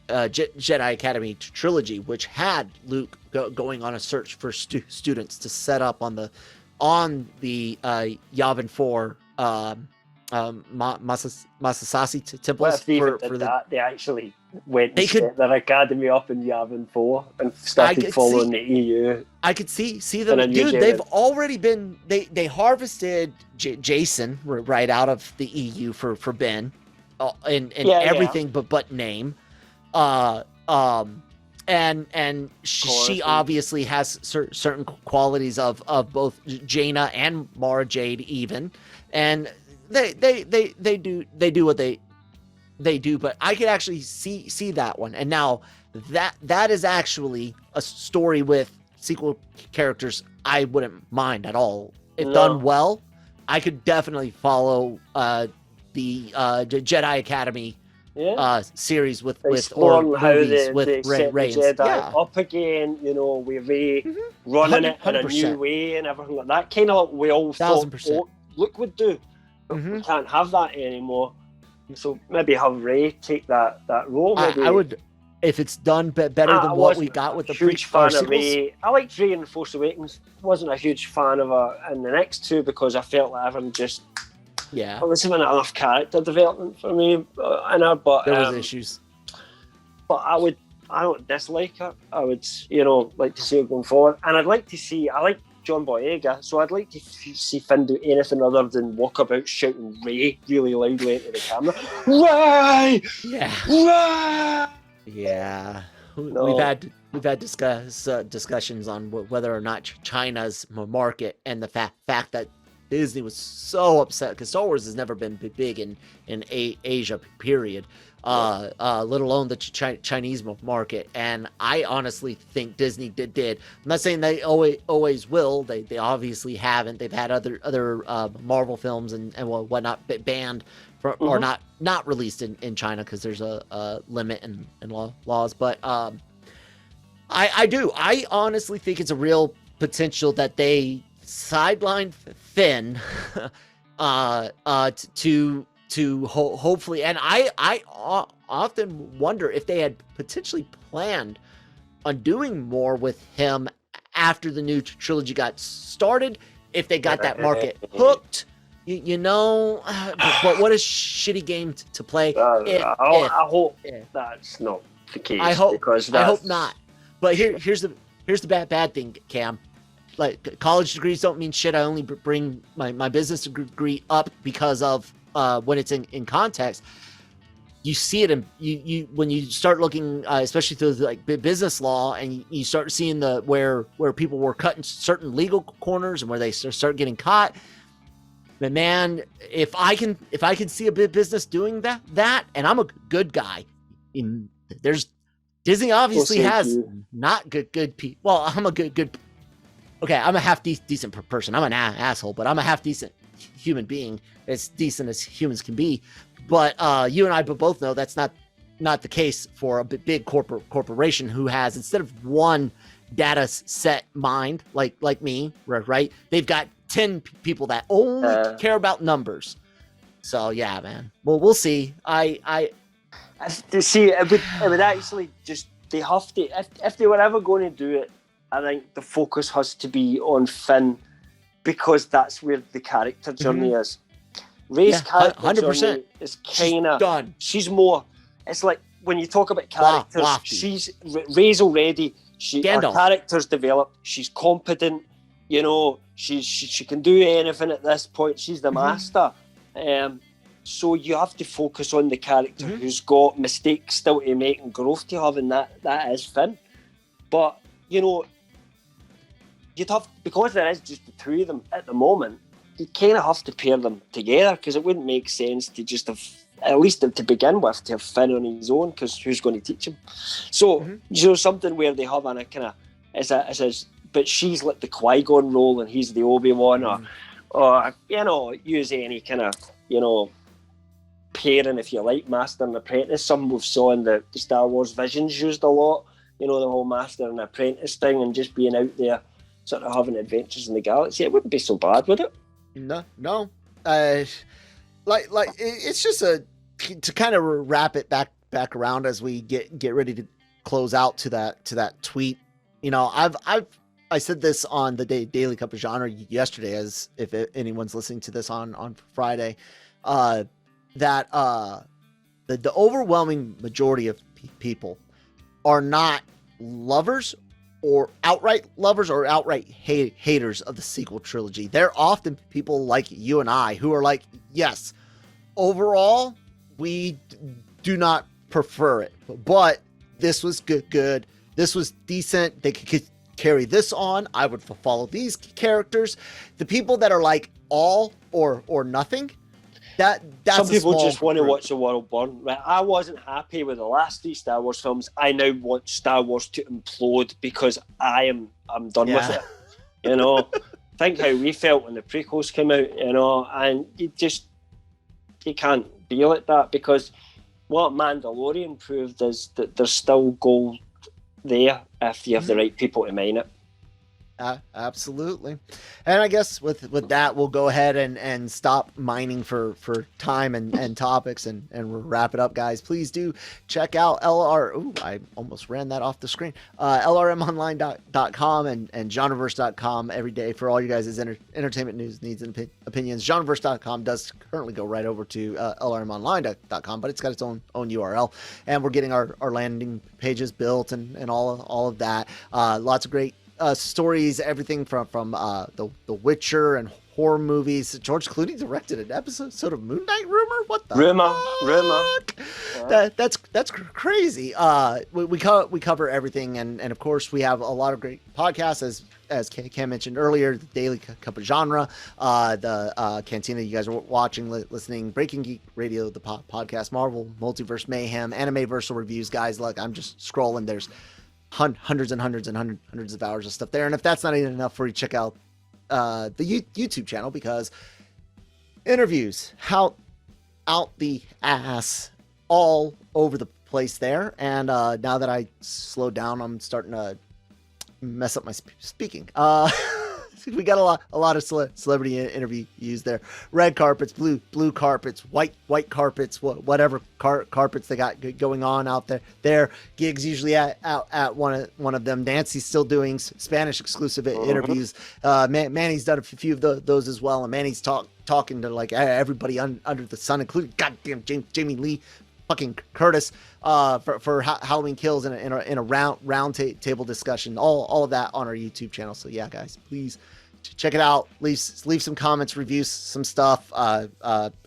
Jedi Academy trilogy, which had Luke going on a search for students to set up on the Yavin 4 Masasasi temples. For that, they actually went and set their academy up in Yavin 4 and started following the EU. I could see them, dude. They've already been they harvested Jason right out of the EU for Ben, in everything but name, and she obviously has certain qualities of both Jaina and Mara Jade even, and they do what they do, but I could actually see that one. And now that is actually a story with sequel characters I wouldn't mind at all. If done well, I could definitely follow the Jedi Academy series with movies with Rey Jedi up again, you know, with Rey running it in a new way and everything like that. Kind of like we all thought Luke would do. But we can't have that anymore. So maybe have Rey take that role. Maybe. I would, if it's done better than what we got with the huge fan of Rey. I liked Rey in The Force Awakens. Wasn't a huge fan of her in the next two because I felt like everyone just there wasn't enough character development for me in her. But there was issues. But I don't dislike her. I would, you know, like to see her going forward, and I'd like to see. I like John Boyega, so I'd like to see Finn do anything other than walk about shouting Rey really loudly into the camera. Rey! Yeah. Rey! Yeah. We've had discussions on whether or not China's market, and the fact that Disney was so upset because Star Wars has never been big in Asia, period. Let alone the Chinese market. And I honestly think Disney did. I'm not saying they always will. They obviously haven't. They've had other Marvel films and whatnot banned or not released in China because there's a limit and laws. But I honestly think it's a real potential that they sideline Finn to hopefully, and I often wonder if they had potentially planned on doing more with him after the new trilogy got started, if they got that market hooked, you know, but what a shitty game to play. I hope that's not the case. I hope not. But here's the bad thing, Cam. Like, college degrees don't mean shit. I only bring my business degree up because of when it's in context. You see it in you when you start looking, especially through like business law, and you start seeing where people were cutting certain legal corners and where they start getting caught. But man, if I can see a big business doing that, and I'm a good guy, Disney obviously has not good people. Well, I'm a good okay, I'm a half decent person. I'm an asshole, but I'm a half decent human being, as decent as humans can be. But you and I both know that's not the case for a big corporation who has, instead of one data set mind like me, right? They've got 10 people that only care about numbers. So yeah, man. Well, we'll see. I see. It would actually just, they have to, if they were ever going to do it, I think the focus has to be on Finn, because that's where the character journey is. Rey's character 100%. Journey is kind of done. She's more. It's like when you talk about characters, Rey's already. Her character's developed. She's competent. You know, she can do anything at this point. She's the master. So you have to focus on the character who's got mistakes still to make and growth to have, and that is Finn. But you know, you'd have, because there is just the two of them at the moment, you kind of have to pair them together, because it wouldn't make sense to just have, at least to begin with, to have Finn on his own, because who's going to teach him? So you know, something where they have a kind of but she's like the Qui-Gon role and he's the Obi-Wan, or you know, use any kind of, you know, pairing, if you like, master and apprentice. Some we've saw in the Star Wars Visions used a lot, you know, the whole master and apprentice thing, and just being out there sort of having adventures in the galaxy. It wouldn't be so bad, would it? No. Like it's just to kind of wrap it back around as we get ready to close out to that tweet. You know, I said this on the Daily Cup of Genre yesterday, as if anyone's listening to this on Friday, that the overwhelming majority of people are not lovers or outright lovers or outright haters of the sequel trilogy. They're often people like you and I who are like, yes, overall, we do not prefer it, but this was good. This was decent. They could carry this on. I would follow these characters. The people that are like all or nothing, that's some people just want to watch the world burn. Right? I wasn't happy with the last 3 Star Wars films. I now want Star Wars to implode because I'm done with it. You know, think how we felt when the prequels came out. You know, and you can't be like that, because what Mandalorian proved is that there's still gold there if you have the right people to mine it. Absolutely. And I guess with that, we'll go ahead and stop mining for time and topics and we'll wrap it up, guys. Please do check out I almost ran that off the screen. LRMonline.com and Genreverse.com every day for all you guys' entertainment news, needs, and opinions. Genreverse.com does currently go right over to LRMonline.com, but it's got its own URL, and we're getting our landing pages built and all of that. Lots of great stories, everything from the Witcher and horror movies. George Clooney directed an episode of Moon Knight. What the rumor? That's crazy. We cover everything, and of course we have a lot of great podcasts, as Cam mentioned earlier. The Daily Cup of Genre, the Cantina you guys are watching, listening, Breaking Geek Radio, the podcast, Marvel Multiverse Mayhem, Animeversal reviews. Guys, look, I'm just scrolling. There's hundreds and hundreds of hours of stuff there, and if that's not even enough for you, check out the YouTube channel, because interviews out the ass all over the place there. And now that I slowed down, I'm starting to mess up my speaking. We got a lot of celebrity interviews there. Red carpets, blue carpets, white carpets, whatever carpets they got going on out there. Gigs usually at one of them. Nancy's still doing Spanish exclusive interviews. Manny's done a few of those as well, and Manny's talking to like everybody under the sun, including goddamn Jamie Lee fucking Curtis for Halloween Kills in a round table discussion. All of that on our YouTube channel. So yeah, guys, please check it out. Leave some comments, reviews some stuff.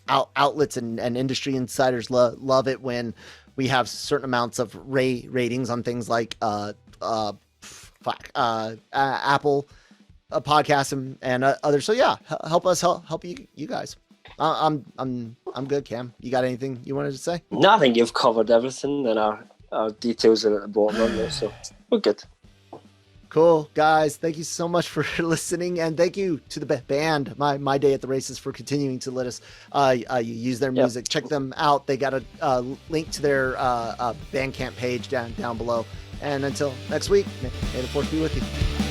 Outlets and industry insiders love it when we have certain amounts of ratings on things like Apple podcasts and others. So yeah, help us help you guys. I'm good, Cam. You got anything you wanted to say? No, I think you've covered everything, and our details are at the bottom of it, so we're good. Cool, guys. Thank you so much for listening, and thank you to the band, My Day at the Races, for continuing to let us use their music. Check them out. They got a link to their Bandcamp page down below. And until next week, may the Force be with you.